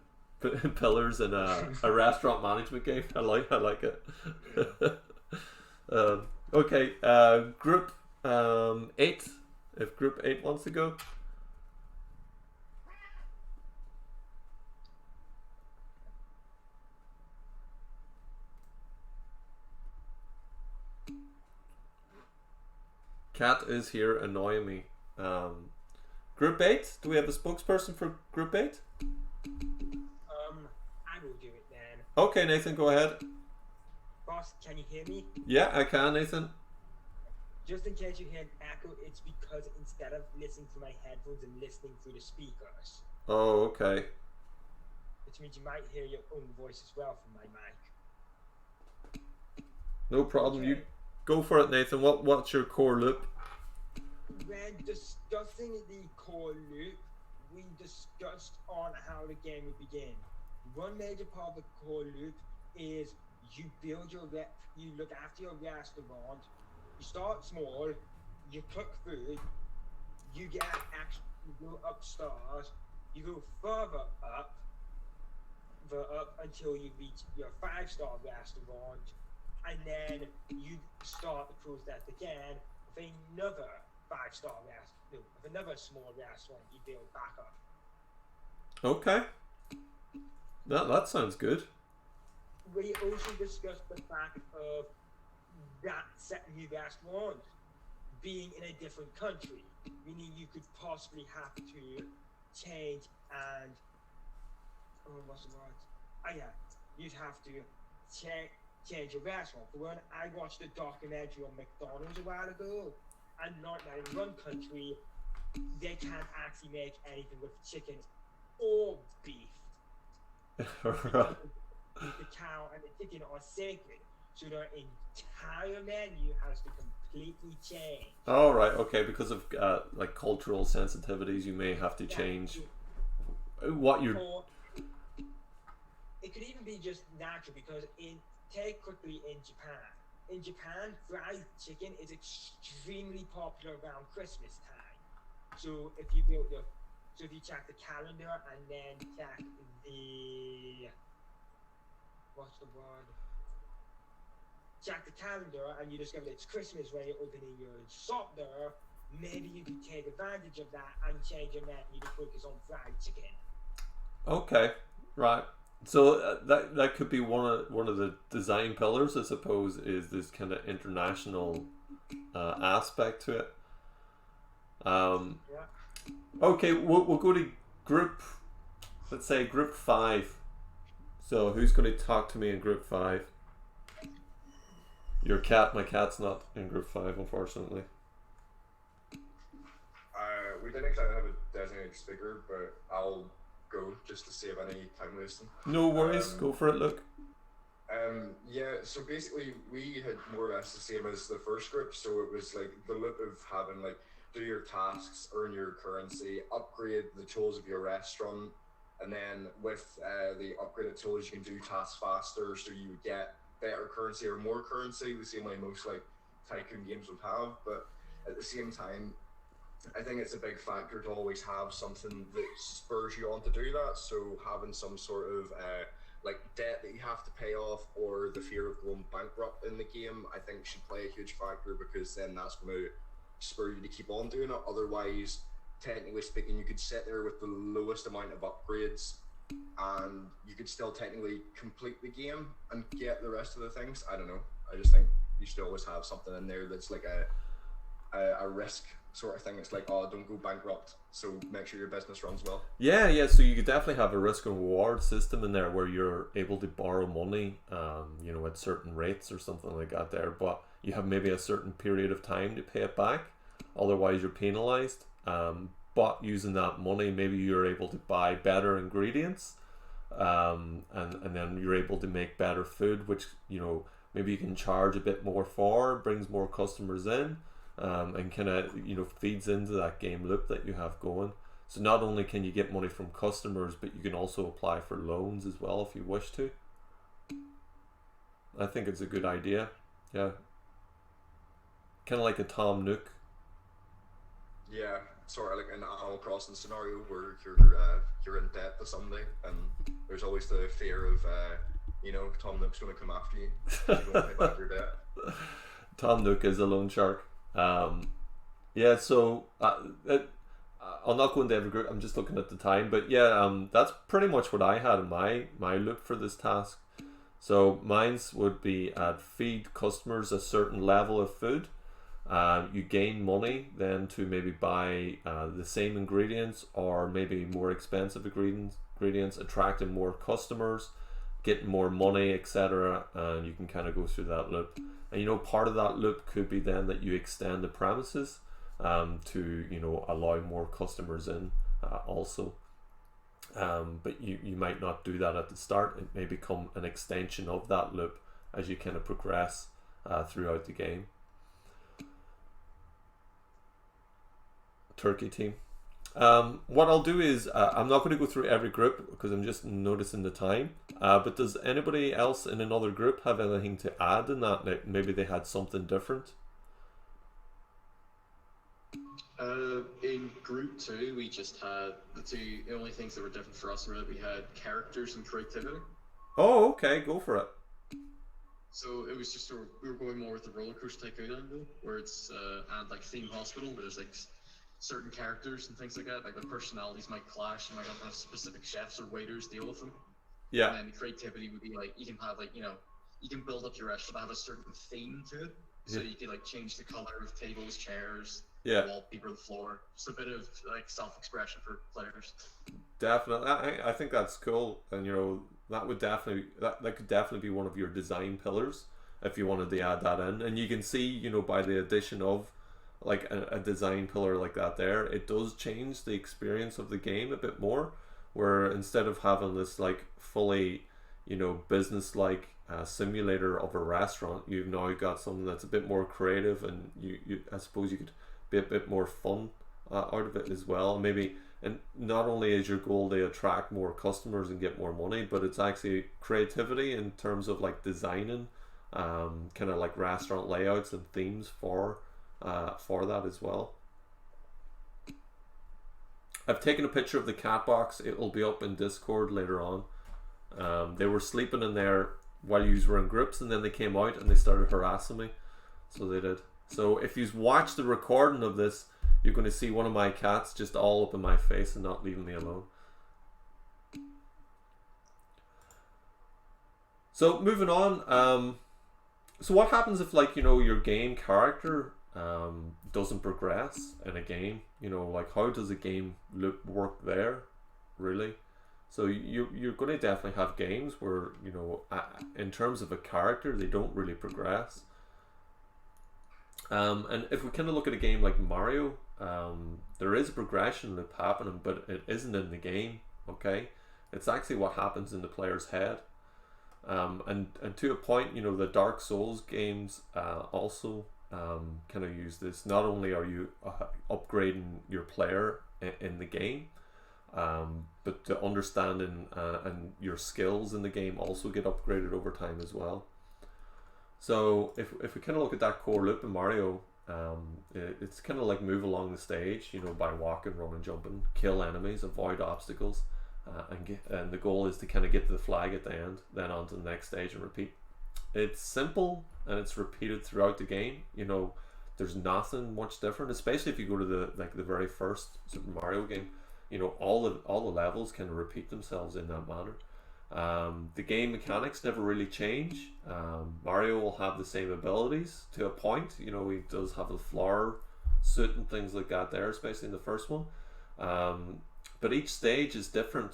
in a restaurant management game. I like it. Yeah. Okay, group 8. If group 8 wants to go. Cat is here annoying me. Group 8? Do we have a spokesperson for group 8? I will do it then. Okay, Nathan, go ahead. Boss, can you hear me? Yeah, I can, Nathan. Just in case you hear an echo, it's because instead of listening through my headphones and listening through the speakers, Oh, okay. which means you might hear your own voice as well from my mic. No problem. Okay. You go for it, Nathan. What's your core loop? When discussing the core loop, we discussed on how the game would begin. One major part of the core loop is you build you look after your restaurant, you start small, you cook food, you get action, you go upstairs, you go further up until you reach your 5-star restaurant, and then you start the process again with another 5-star restaurant, with another small restaurant you build back up. Okay. That sounds good. We also discussed the fact of that second new restaurant being in a different country, meaning you could possibly have to change what's the word? Oh yeah, you'd have to change your restaurant. For one, I watched a documentary on McDonald's a while ago, and not now in one country, they can't actually make anything with chicken or beef. Right. The cow and the chicken are sacred, so their entire menu has to completely change. All right. Okay. Because of like cultural sensitivities, you may have to change what you're. Or it could even be just natural because take quickly in Japan. In Japan, fried chicken is extremely popular around Christmas time. So if you check the calendar and then check the what's the word? Check the calendar and you discover it's Christmas when you're opening your shop there. Maybe you could take advantage of that and change your menu to focus on fried chicken. Okay. Right. So that could be one of the design pillars, I suppose, is this kind of international aspect to it. Yeah. Okay, we'll go to group. Let's say group 5. So who's going to talk to me in group 5? Your cat. My cat's not in group 5, unfortunately. We didn't exactly have a designated speaker, but I'll go just to save any time wasting. No worries. Go for it. Look. Yeah, so basically we had more or less the same as the first group, so it was like the loop of having like do your tasks, earn your currency, upgrade the tools of your restaurant, and then with the upgraded tools you can do tasks faster, so you would get better currency or more currency, the same way most like tycoon games would have. But at the same time, I think it's a big factor to always have something that spurs you on to do that. So having some sort of like debt that you have to pay off or the fear of going bankrupt in the game, I think should play a huge factor, because then that's going to spur you to keep on doing it. Otherwise, technically speaking, you could sit there with the lowest amount of upgrades and you could still technically complete the game and get the rest of the things. I don't know. I just think you should always have something in there that's like a risk sort of thing. It's like, oh, don't go bankrupt, so make sure your business runs well. Yeah. So you could definitely have a risk and reward system in there where you're able to borrow money, at certain rates or something like that there, but you have maybe a certain period of time to pay it back. Otherwise, you're penalized. But using that money, maybe you're able to buy better ingredients, and then you're able to make better food, which maybe you can charge a bit more for, brings more customers in. And kind of feeds into that game loop that you have going. So not only can you get money from customers, but you can also apply for loans as well if you wish to. I think it's a good idea. Yeah. Kind of like a Tom Nook. Yeah, sort of like an Animal Crossing scenario where you're in debt to somebody, and there's always the fear of Tom Nook's going to come after you if you don't pay back your debt. Tom Nook is a loan shark. So I'll not go into every group. I'm just looking at the time, but that's pretty much what I had in my loop for this task. So mine's would be feed customers a certain level of food. You gain money then to maybe buy the same ingredients or maybe more expensive ingredients, attracting more customers, getting more money, etc. And you can kind of go through that loop. And part of that loop could be then that you extend the premises to allow more customers in also. But you might not do that at the start. It may become an extension of that loop as you kind of progress throughout the game. Turkey team. What I'll do is I'm not going to go through every group because I'm just noticing the time. But does anybody else in another group have anything to add in that? Like maybe they had something different? In group 2, we just had the only things that were different for us were that we had characters and creativity. Oh, okay, go for it. So it was just we were going more with the roller coaster tycoon angle, where it's and like theme hospital, where there's like certain characters and things like that, like the personalities might clash, and might have specific chefs or waiters deal with them. Yeah. And then creativity would be like you can have you can build up your restaurant to have a certain theme to it. So you can like change the color of tables, chairs, Yeah. wallpaper the floor. Just a bit of like self-expression for players. Definitely, I think that's cool, and you know that would definitely that could definitely be one of your design pillars if you wanted to add that in. And you can see, you know, by the addition of like a design pillar like that, there it does change the experience of the game a bit more. Where instead of having this like fully, you know, business like simulator of a restaurant, you've now got something that's a bit more creative, and you I suppose you could be a bit more fun out of it as well. Maybe, and not only is your goal to attract more customers and get more money, but it's actually creativity in terms of like designing kind of like restaurant layouts and themes for that as well. I've taken a picture of the cat box. It will be up in Discord later on. They were sleeping in there while you were in groups, and then they came out and they started harassing me. So they did. So if you watch the recording of this, you're going to see one of my cats just all up in my face and not leaving me alone. So moving on. So what happens if, like, you know, your game character doesn't progress in a game? You know, like, how does a game loop work there, really? So you're going to definitely have games where, you know, in terms of a character, they don't really progress. And if we kind of look at a game like Mario, there is a progression loop happening, but it isn't in the game. Okay, it's actually what happens in the player's head. And to a point, you know, the Dark Souls games also kind of use this. Not only are you upgrading your player in the game, but the understanding and your skills in the game also get upgraded over time as well. So if we kind of look at that core loop in Mario, it's kind of like move along the stage, you know, by walking, running, jumping, kill enemies, avoid obstacles, and the goal is to kind of get to the flag at the end, then on to the next stage and repeat. It's simple and it's repeated throughout the game. You know, there's nothing much different, especially if you go to the very first Super Mario game. You know, all the levels kind of repeat themselves in that manner. The game mechanics never really change. Mario will have the same abilities to a point. You know, he does have the flower suit and things like that there, especially in the first one. But each stage is different,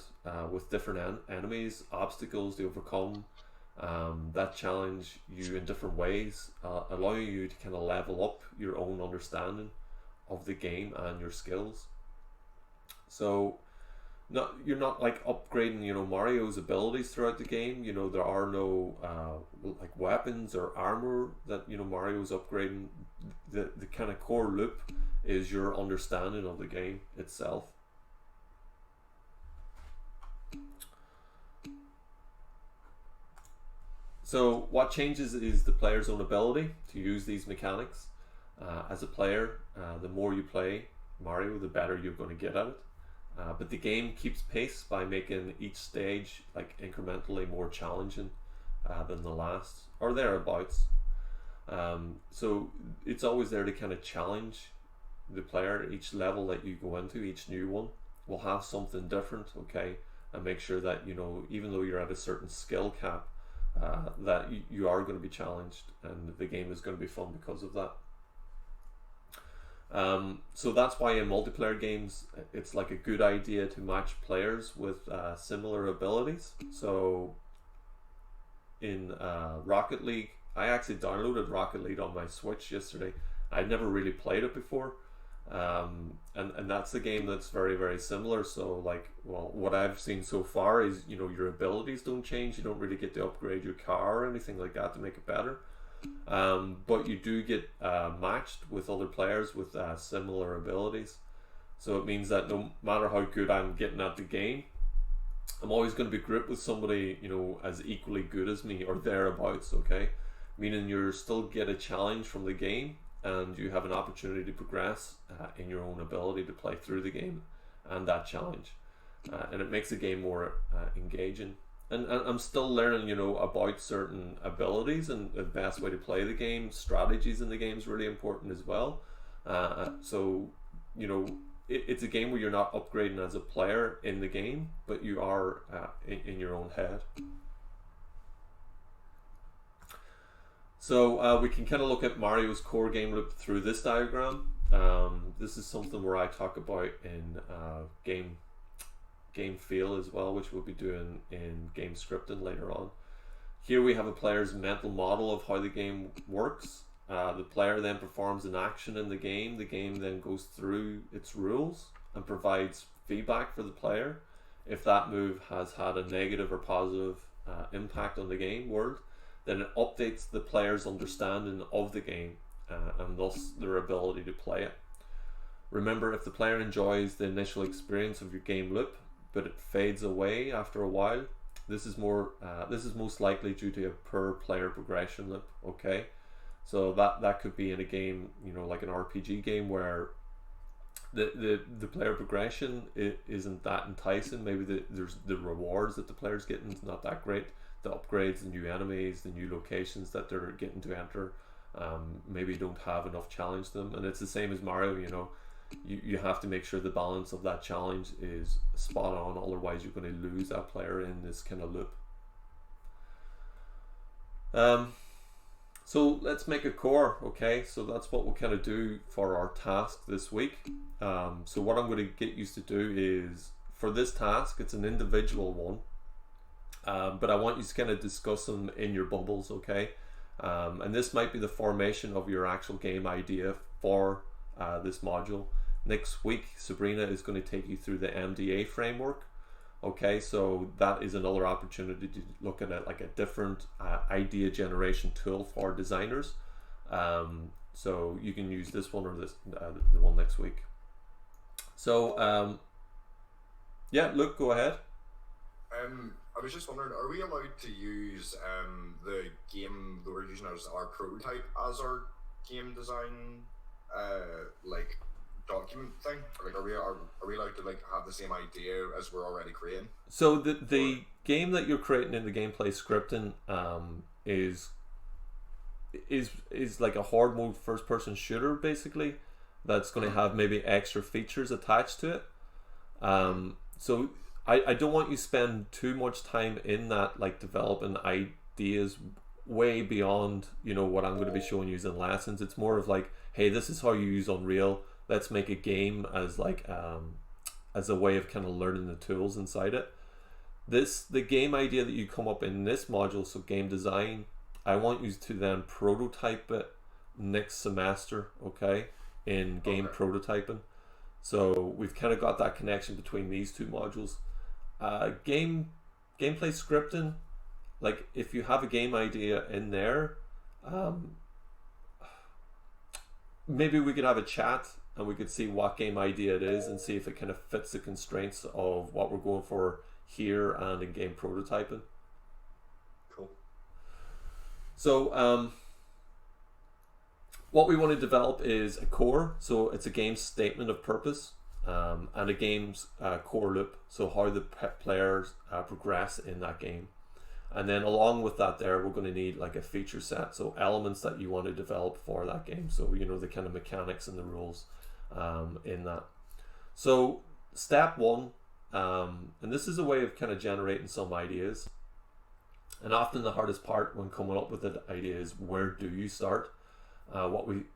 with different enemies, obstacles to overcome, that challenge you in different ways, allow you to kind of level up your own understanding of the game and your skills. So you're not like upgrading, you know, Mario's abilities throughout the game. You know, there are no like weapons or armor that, you know, Mario's upgrading. The kind of core loop is your understanding of the game itself. So what changes is the player's own ability to use these mechanics. As a player, the more you play Mario, the better you're going to get at it. But the game keeps pace by making each stage like incrementally more challenging than the last, or thereabouts. So it's always there to kind of challenge the player. Each level that you go into, each new one, will have something different, okay? And make sure that, you know, even though you're at a certain skill cap, that you are going to be challenged, and the game is going to be fun because of that. So that's why in multiplayer games it's like a good idea to match players with similar abilities. So in Rocket League, I actually downloaded Rocket League on my Switch yesterday. I'd never really played it before, and that's a game that's very, very similar. So like, well, what I've seen so far is, you know, your abilities don't change. You don't really get to upgrade your car or anything like that to make it better. But you do get matched with other players with similar abilities. So it means that no matter how good I'm getting at the game, I'm always going to be grouped with somebody, you know, as equally good as me or thereabouts, okay? Meaning you still get a challenge from the game, and you have an opportunity to progress in your own ability to play through the game and that challenge. And it makes the game more engaging. And I'm still learning, you know, about certain abilities and the best way to play the game. Strategies in the game is really important as well. So, you know, it's a game where you're not upgrading as a player in the game, but you are in your own head. So we can kind of look at Mario's core game loop through this diagram. This is something where I talk about in game feel as well, which we'll be doing in game scripting later on. Here we have a player's mental model of how the game works. The player then performs an action in the game. The game then goes through its rules and provides feedback for the player. If that move has had a negative or positive impact on the game world, then it updates the player's understanding of the game and thus their ability to play it. Remember, if the player enjoys the initial experience of your game loop, but it fades away after a while, this is most likely due to a poor player progression loop. Okay, so that could be in a game, like an RPG game, where the player progression isn't that enticing. Maybe there's the rewards that the player's getting is not that great. The upgrades, the new enemies, the new locations that they're getting to enter, maybe don't have enough challenge to them. And it's the same as Mario. You have to make sure the balance of that challenge is spot on, otherwise you're going to lose that player in this kind of loop. So let's make a core. Okay, so that's what we'll kind of do for our task this week. So what I'm going to get used to do is, for this task, it's an individual one, but I want you to kind of discuss them in your bubbles. Okay, and this might be the formation of your actual game idea for this module. Next week, Sabrina is going to take you through the MDA framework. Okay, so that is another opportunity to look at it like a different idea generation tool for designers. So you can use this one or this the one next week. So yeah, Luke, go ahead. I was just wondering, are we allowed to use the game that we're using as our prototype as our game design like document thing? Like, are we allowed to like have the same idea as we're already creating? So the game that you're creating in the gameplay scripting is like a hard mode first person shooter, basically, that's going to have maybe extra features attached to it. So I don't want you to spend too much time in that, like developing ideas way beyond what I'm going to be showing you in lessons. It's more of like, hey, this is how you use Unreal, let's make a game as like as a way of kind of learning the tools inside it. The game idea that you come up in this module, so game design, I want you to then prototype it next semester, okay, in game prototyping. So we've kind of got that connection between these two modules. Gameplay scripting, like if you have a game idea in there, maybe we could have a chat and we could see what game idea it is and see if it kind of fits the constraints of what we're going for here and in game prototyping. Cool. So what we want to develop is a core, so it's a game statement of purpose, and a game's core loop, so how the players progress in that game. And then along with that there, we're going to need like a feature set, so elements that you want to develop for that game, so the kind of mechanics and the rules in that. So step one, and this is a way of kind of generating some ideas, and often the hardest part when coming up with an idea is, where do you start? What we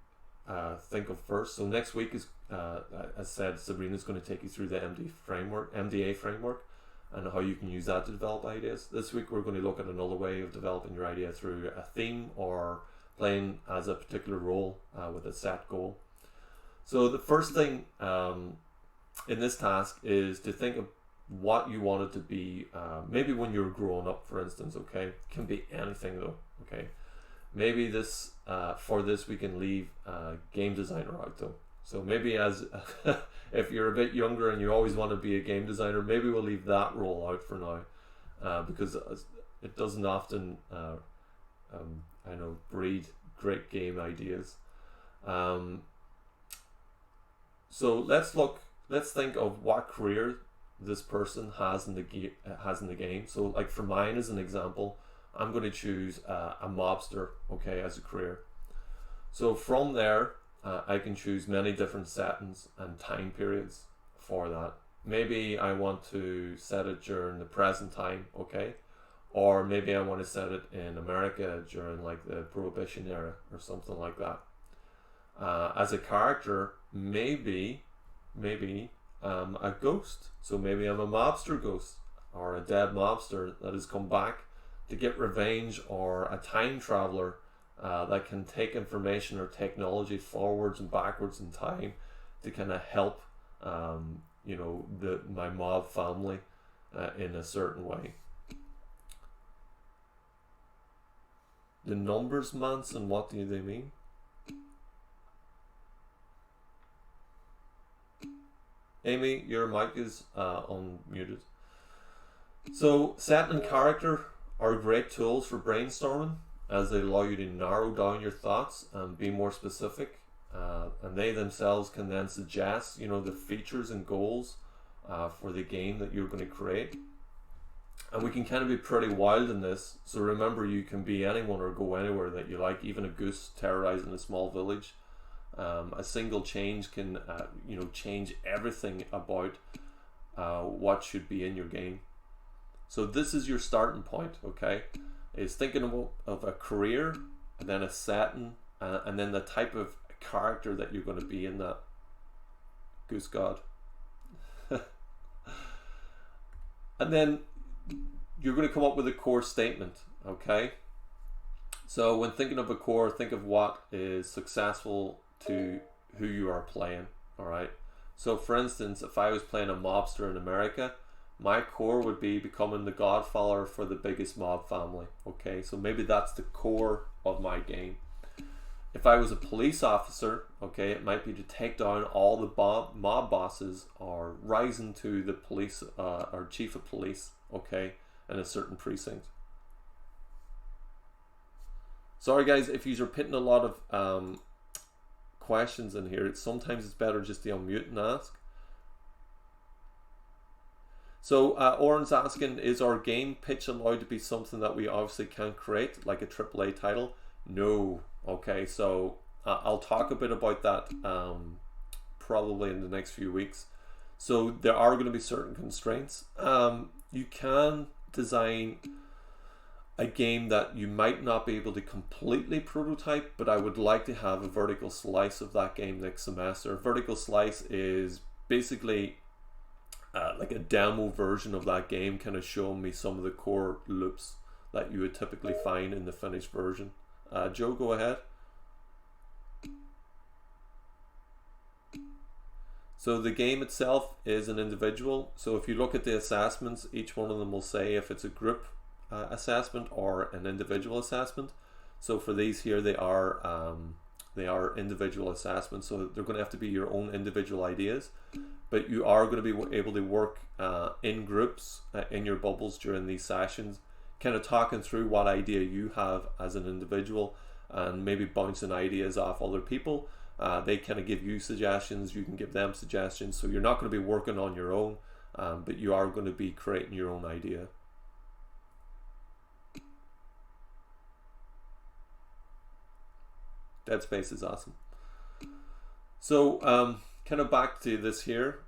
think of first. So next week is, as said, Sabrina's going to take you through the MDA framework and how you can use that to develop ideas. This week we're going to look at another way of developing your idea through a theme or playing as a particular role with a set goal. So the first thing in this task is to think of what you want it to be, maybe when you're growing up, for instance. Okay, it can be anything though. Okay, maybe this for this we can leave game designer out though. So maybe as if you're a bit younger and you always want to be a game designer, maybe we'll leave that role out for now, because it doesn't often breed great game ideas. So let's think of what career this person has in the game. So like for mine as an example, I'm going to choose a mobster, okay, as a career. So from there, I can choose many different settings and time periods for that. Maybe I want to set it during the present time, okay, or maybe I want to set it in America during like the Prohibition era or something like that. as a character, maybe a ghost. So maybe I'm a mobster ghost, or a dead mobster that has come back to get revenge, or a time traveler that can take information or technology forwards and backwards in time to kind of help my mob family in a certain way. The numbers, Manson, what do they mean? Amy, your mic is unmuted. So, setting and character are great tools for brainstorming, as they allow you to narrow down your thoughts and be more specific. And they themselves can then suggest, the features and goals for the game that you're going to create. And we can kind of be pretty wild in this. So remember, you can be anyone or go anywhere that you like, even a goose terrorizing a small village. A single change can, change everything about what should be in your game. So this is your starting point, okay? Is thinking of a career, and then a setting, and then the type of character that you're going to be in that. Goose God. And then you're going to come up with a core statement, okay? So when thinking of a core, think of what is successful to who you are playing, all right? So for instance, if I was playing a mobster in America, my core would be becoming the godfather for the biggest mob family, okay? So maybe that's the core of my game. If I was a police officer, okay, it might be to take down all the mob bosses, or rising to the police or chief of police, okay, in a certain precinct. Sorry guys, if you're putting a lot of questions in here, sometimes it's better just to unmute and ask. So Oren's asking, is our game pitch allowed to be something that we obviously can't create, like a AAA title? No. Okay, so I'll talk a bit about that probably in the next few weeks. So there are going to be certain constraints. You can design a game that you might not be able to completely prototype, but I would like to have a vertical slice of that game next semester. A vertical slice is basically like a demo version of that game, kind of showing me some of the core loops that you would typically find in the finished version. Joe, go ahead. So the game itself is an individual. So if you look at the assessments, each one of them will say if it's a group assessment or an individual assessment. So for these here, they are individual assessments. So they're going to have to be your own individual ideas, but you are going to be able to work in groups in your bubbles during these sessions, kind of talking through what idea you have as an individual, and maybe bouncing ideas off other people. They kind of give you suggestions, you can give them suggestions. So you're not going to be working on your own, but you are going to be creating your own idea. Dead Space is awesome. So kind of back to this here.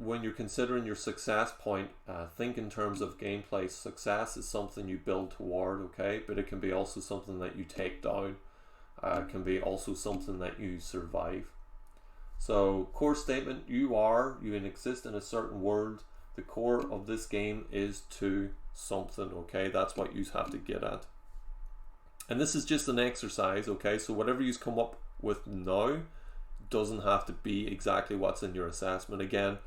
When you're considering your success point, think in terms of gameplay. Success is something you build toward, okay? But it can be also something that you take down. It can be also something that you survive. So core statement, you exist in a certain world. The core of this game is to something, okay? That's what you have to get at. And this is just an exercise, okay? So whatever you come up with now doesn't have to be exactly what's in your assessment. Again,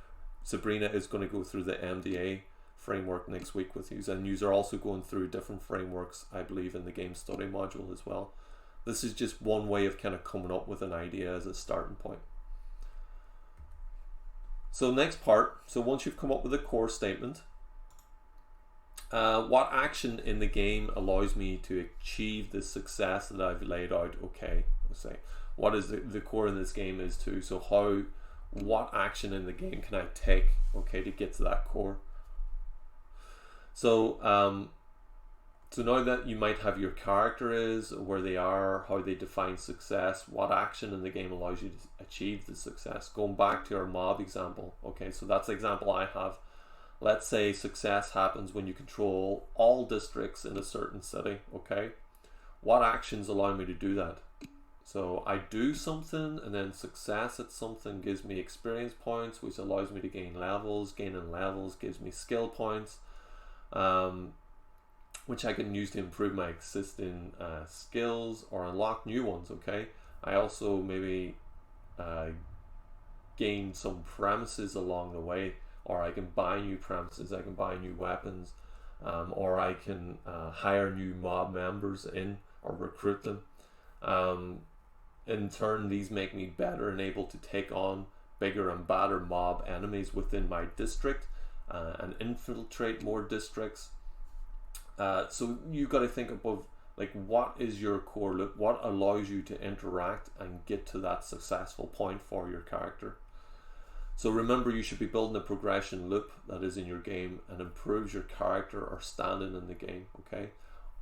Sabrina is going to go through the MDA framework next week with you, and you are also going through different frameworks, I believe, in the game study module as well. This is just one way of kind of coming up with an idea as a starting point. So next part, so once you've come up with a core statement, what action in the game allows me to achieve the success that I've laid out? Okay, let's say, what is the core in this game is to, so what action in the game can I take, okay, to get to that core? So so now that you might have your character is, where they are, how they define success, what action in the game allows you to achieve the success? Going back to our mob example, okay, so that's the example I have. Let's say success happens when you control all districts in a certain city, okay? What actions allow me to do that? So I do something, and then success at something gives me experience points, which allows me to gain levels. Gaining levels gives me skill points, which I can use to improve my existing skills or unlock new ones. Okay, I also maybe gain some premises along the way, or I can buy new premises, I can buy new weapons, or I can hire new mob members in or recruit them. In turn, these make me better and able to take on bigger and badder mob enemies within my district and infiltrate more districts. So you got to think about, like, what is your core loop, what allows you to interact and get to that successful point for your character. So remember, you should be building a progression loop that is in your game and improves your character or standing in the game, okay?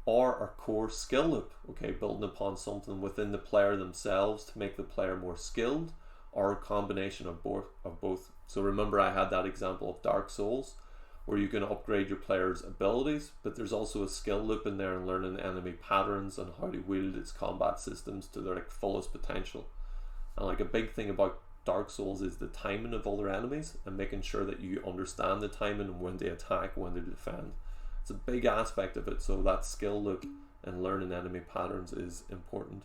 Or a core skill loop, okay, building upon something within the player themselves to make the player more skilled, or a combination of both. So remember, I had that example of Dark Souls, where you can upgrade your player's abilities, but there's also a skill loop in there and learning enemy patterns and how to wield its combat systems to their fullest potential. And like a big thing about Dark Souls is the timing of other enemies and making sure that you understand the timing and when they attack, when they defend. It's a big aspect of it, so that skill loop and learning enemy patterns is important.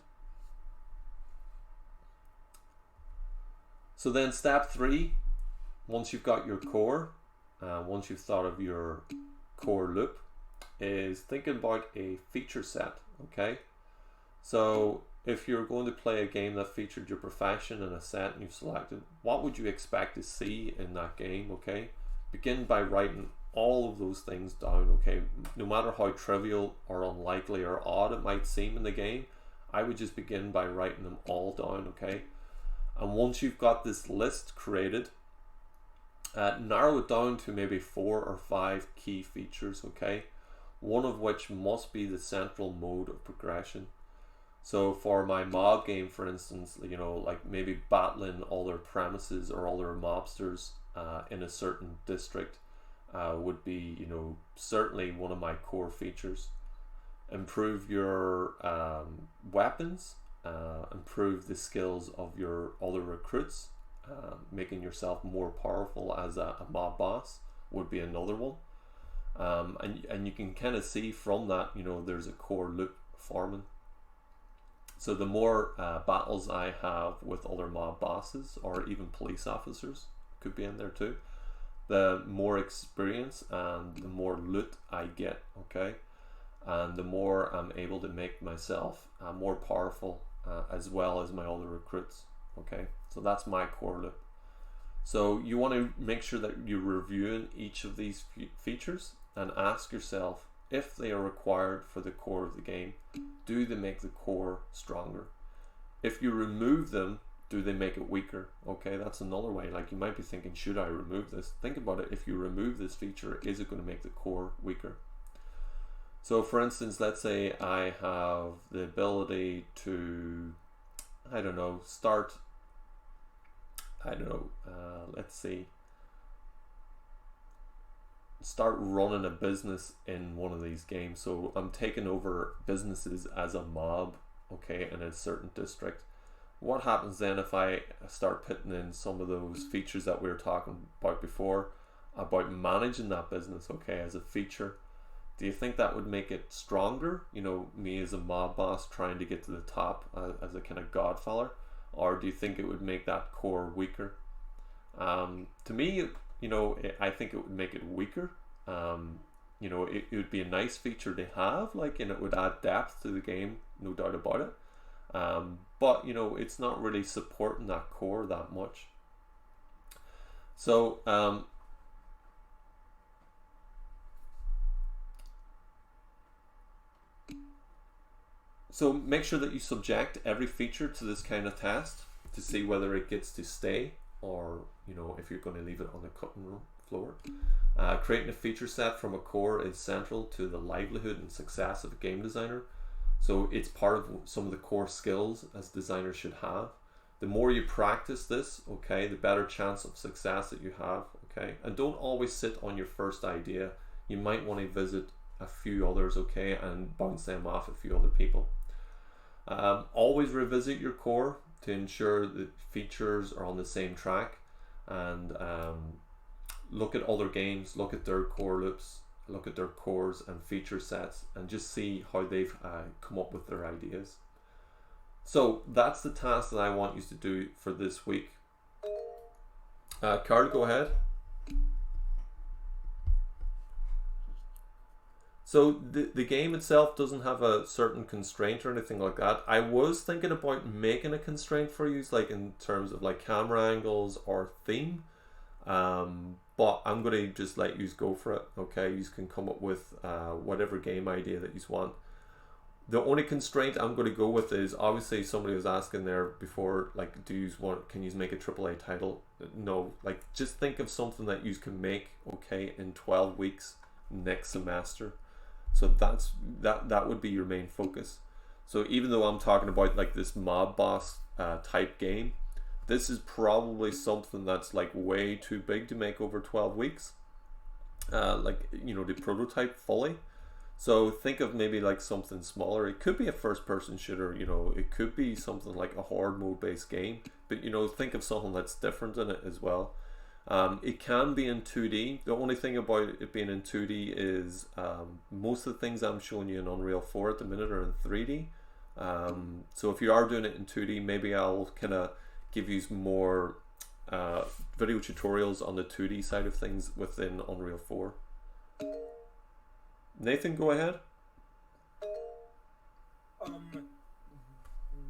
So then step 3, once you've got your core, once you've thought of your core loop, is thinking about a feature set, okay? So if you're going to play a game that featured your profession and a set and you've selected, what would you expect to see in that game, okay? Begin by writing all of those things down, okay? No matter how trivial or unlikely or odd it might seem in the game, I would just begin by writing them all down, okay? And once you've got this list created, narrow it down to maybe 4 or 5 key features, okay? One of which must be the central mode of progression. So for my mob game, for instance, you know, like maybe battling other premises or other mobsters in a certain district would be, you know, certainly one of my core features. Improve your weapons, improve the skills of your other recruits, making yourself more powerful as a mob boss would be another one. And you can kind of see from that, you know, there's a core loop forming. So the more battles I have with other mob bosses or even police officers, could be in there too, the more experience and the more loot I get, okay? And the more I'm able to make myself more powerful as well as my other recruits, okay? So that's my core loop. So you want to make sure that you're reviewing each of these features and ask yourself if they are required for the core of the game. Do they make the core stronger? If you remove them, do they make it weaker? Okay, that's another way. Like, you might be thinking, should I remove this? Think about it. If you remove this feature, is it going to make the core weaker? So for instance, let's say I have the ability to, I don't know, let's see, start running a business in one of these games. So I'm taking over businesses as a mob, okay, in a certain district. What happens then if I start putting in some of those features that we were talking about before about managing that business, okay, as a feature? Do you think that would make it stronger? You know, me as a mob boss trying to get to the top as a kind of godfather? Or do you think it would make that core weaker? To me, you know, I think it would make it weaker. You know, it would be a nice feature to have, like, and it would add depth to the game, no doubt about it. But, you know, it's not really supporting that core that much. So, make sure that you subject every feature to this kind of test to see whether it gets to stay, or, you know, if you're going to leave it on the cutting room floor. Creating a feature set from a core is central to the livelihood and success of a game designer. So it's part of some of the core skills as designers should have. The more you practice this, okay, the better chance of success that you have, okay? And don't always sit on your first idea. You might want to visit a few others, okay, and bounce them off a few other people. Always revisit your core to ensure that features are on the same track, and look at other games, look at their core loops, look at their cores and feature sets, and just see how they've come up with their ideas. So that's the task that I want you to do for this week. Carl, go ahead. So the game itself doesn't have a certain constraint or anything like that. I was thinking about making a constraint for you, like in terms of like camera angles or theme, but I'm going to just let you go for it. Okay, you can come up with whatever game idea that you want. The only constraint I'm going to go with is, obviously somebody was asking there before, like, can you make a AAA title? No, like, just think of something that you can make, okay, in 12 weeks next semester. So that would be your main focus. So even though I'm talking about like this mob boss type game, this is probably something that's like way too big to make over 12 weeks. Like, you know, the prototype fully. So think of maybe like something smaller. It could be a first-person shooter, you know, it could be something like a horde mode-based game, but you know, think of something that's different in it as well. It can be in 2D. The only thing about it being in 2D is most of the things I'm showing you in Unreal 4 at the minute are in 3D. So if you are doing it in 2D, maybe I'll kind of give you more video tutorials on the 2D side of things within Unreal 4. Nathan, go ahead.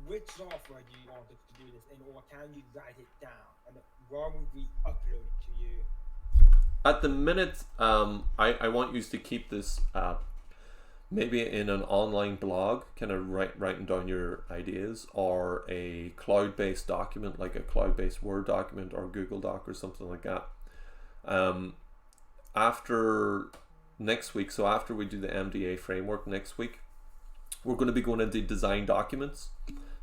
Which software do you want us to do this in, or can you write it down? And where would we upload it to you? At the minute, I want you to keep this maybe in an online blog, kind of writing down your ideas, or a cloud-based document, like a cloud-based Word document or Google Doc or something like that. After next week, so after we do the MDA framework next week, we're going to be going into design documents.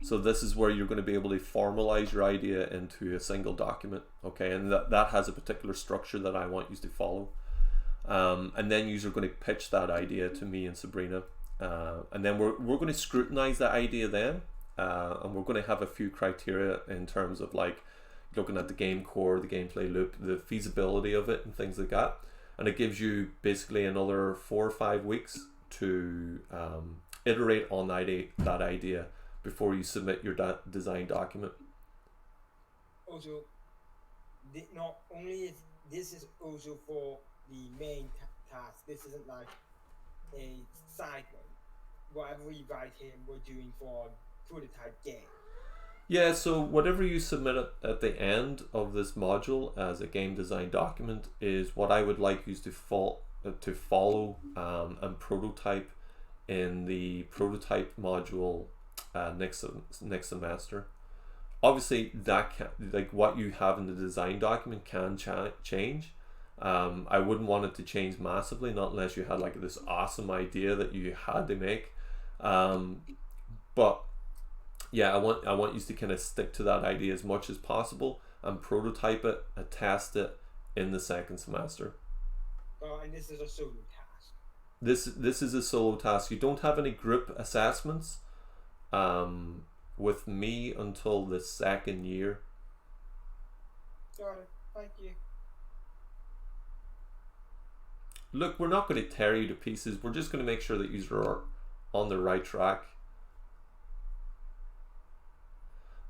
So this is where you're going to be able to formalize your idea into a single document, okay? And that has a particular structure that I want you to follow. And then you're going to pitch that idea to me and Sabrina. And then we're going to scrutinize that idea then. And we're going to have a few criteria in terms of like looking at the game core, the gameplay loop, the feasibility of it and things like that. And it gives you basically another 4 or 5 weeks to iterate on that idea before you submit your design document. Also, not only is this is also for the main task. This isn't like a side one. Whatever we write here, we're doing for a prototype game. Yeah, so whatever you submit at the end of this module as a game design document is what I would like you to follow and prototype in the prototype module next semester. Obviously, that like what you have in the design document can change. I wouldn't want it to change massively, not unless you had like this awesome idea that you had to make. But yeah, I want you to kind of stick to that idea as much as possible and prototype it and test it in the second semester. And this is a solo task. This is a solo task. You don't have any group assessments with me until the second year. Got it. Thank you. Look, we're not going to tear you to pieces. We're just going to make sure that you are on the right track.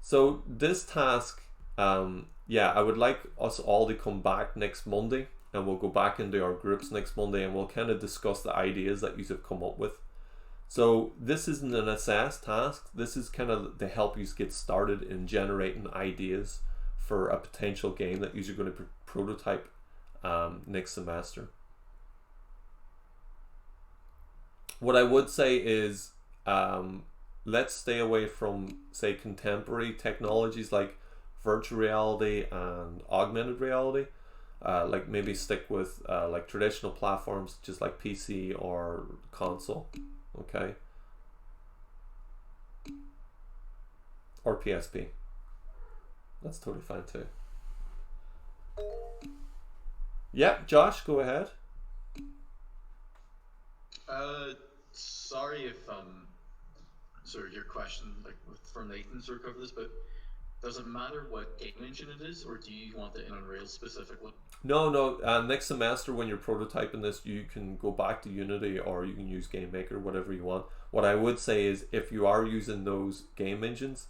So this task, yeah, I would like us all to come back next Monday, and we'll go back into our groups next Monday, and we'll kind of discuss the ideas that you have come up with. So this isn't an assess task. This is kind of to help you get started in generating ideas for a potential game that you're going to prototype next semester. What I would say is, let's stay away from, say, contemporary technologies like virtual reality and augmented reality. Like maybe stick with like traditional platforms, just like PC or console, okay? Or PSP. That's totally fine too. Yeah, Josh, go ahead. Sorry if sort of your question, like from Nathan, sort of cover this, but does it matter what game engine it is, or do you want it in Unreal specifically? No. Next semester, when you're prototyping this, you can go back to Unity or you can use GameMaker, whatever you want. What I would say is, if you are using those game engines,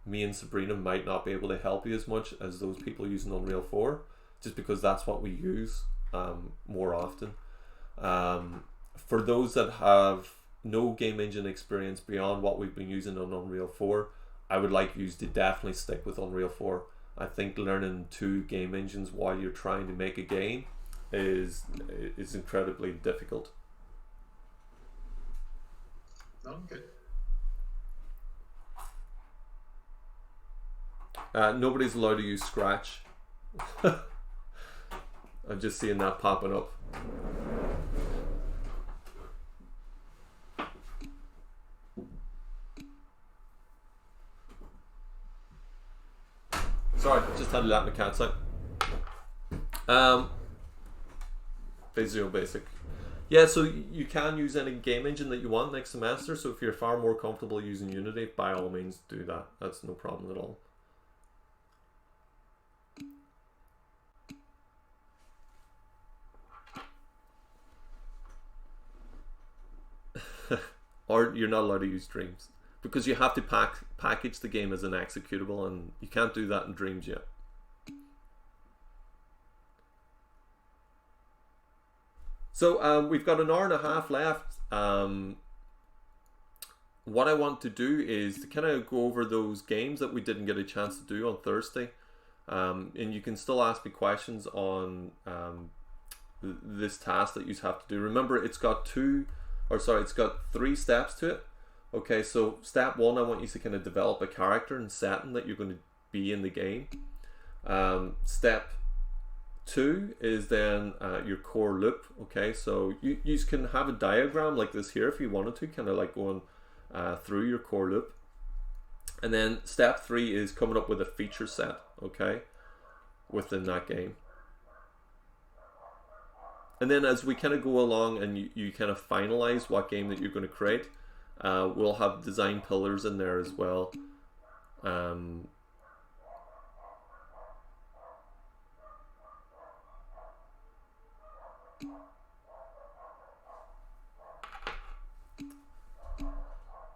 me and Sabrina might not be able to help you as much as those people using Unreal 4, just because that's what we use more often. For those that have no game engine experience beyond what we've been using on Unreal 4, I would like you to definitely stick with Unreal 4. I think learning 2 game engines while you're trying to make a game is incredibly difficult. No, good. Nobody's allowed to use Scratch. I'm just seeing that popping up. Sorry, just had to let my cats out. Visual Basic. Yeah, so you can use any game engine that you want next semester. So if you're far more comfortable using Unity, by all means do that. That's no problem at all. Or you're not allowed to use Dreams, because you have to package the game as an executable, and you can't do that in Dreams yet. So we've got an hour and a half left. What I want to do is to kind of go over those games that we didn't get a chance to do on Thursday. And you can still ask me questions on this task that you have to do. Remember, it's got 3 steps to it. Okay, so step 1, I want you to kind of develop a character and setting that you're going to be in the game. Step 2 is then your core loop. Okay, so you can have a diagram like this here if you wanted to, kind of like going through your core loop. And then step 3 is coming up with a feature set, okay, within that game. And then as we kind of go along and you kind of finalize what game that you're going to create, we'll have design pillars in there as well.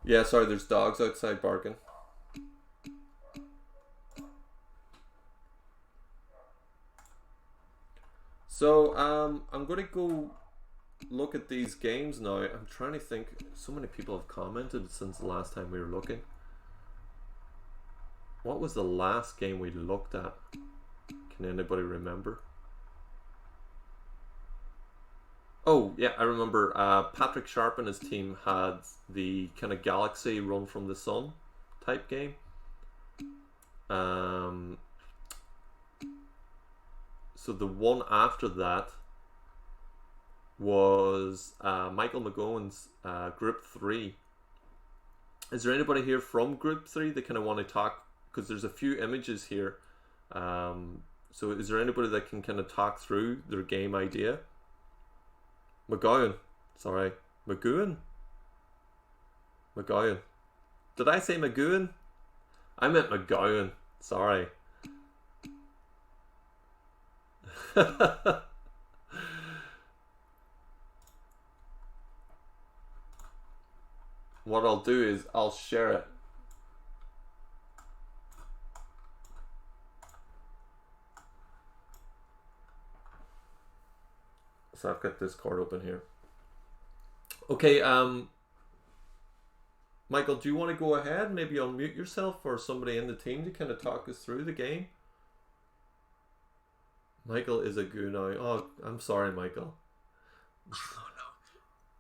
Yeah, sorry, there's dogs outside barking. So I'm going to go look at these games now. I'm trying to think. So many people have commented since the last time we were looking. What was the last game we looked at? Can anybody remember? Oh yeah, I remember. Patrick Sharp and his team had the kind of Galaxy Run from the Sun type game. So the one after that was Michael McGowan's Group 3. Is there anybody here from Group 3 that kind of want to talk? Because there's a few images here. So is there anybody that can kind of talk through their game idea? McGowan. Sorry. McGowan? McGowan. Did I say McGowan? I meant McGowan. Sorry. What I'll do is I'll share it. So I've got Discord open here. Okay, Michael, do you want to go ahead? Maybe unmute yourself or somebody in the team to kind of talk us through the game. Michael is a goo now. Oh, I'm sorry, Michael. Oh no.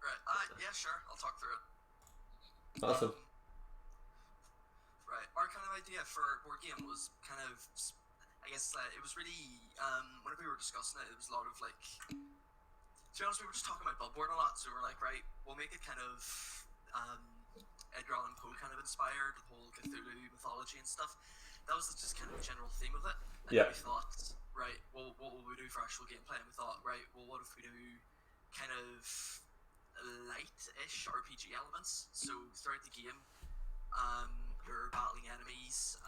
Right. Yeah, sure. I'll talk through it. Awesome. Right. Our kind of idea for board game was kind of, I guess, it was really, whenever we were discussing it, it was a lot of like, to be honest, we were just talking about Bloodborne a lot, so we're like, right, we'll make it kind of Edgar Allan Poe kind of inspired, the whole Cthulhu mythology and stuff. That was just kind of the general theme of it. And Yeah. then we thought, right, well, what will we do for actual gameplay? And we thought, right, well, what if we do kind of light-ish RPG elements. So throughout the game, you're battling enemies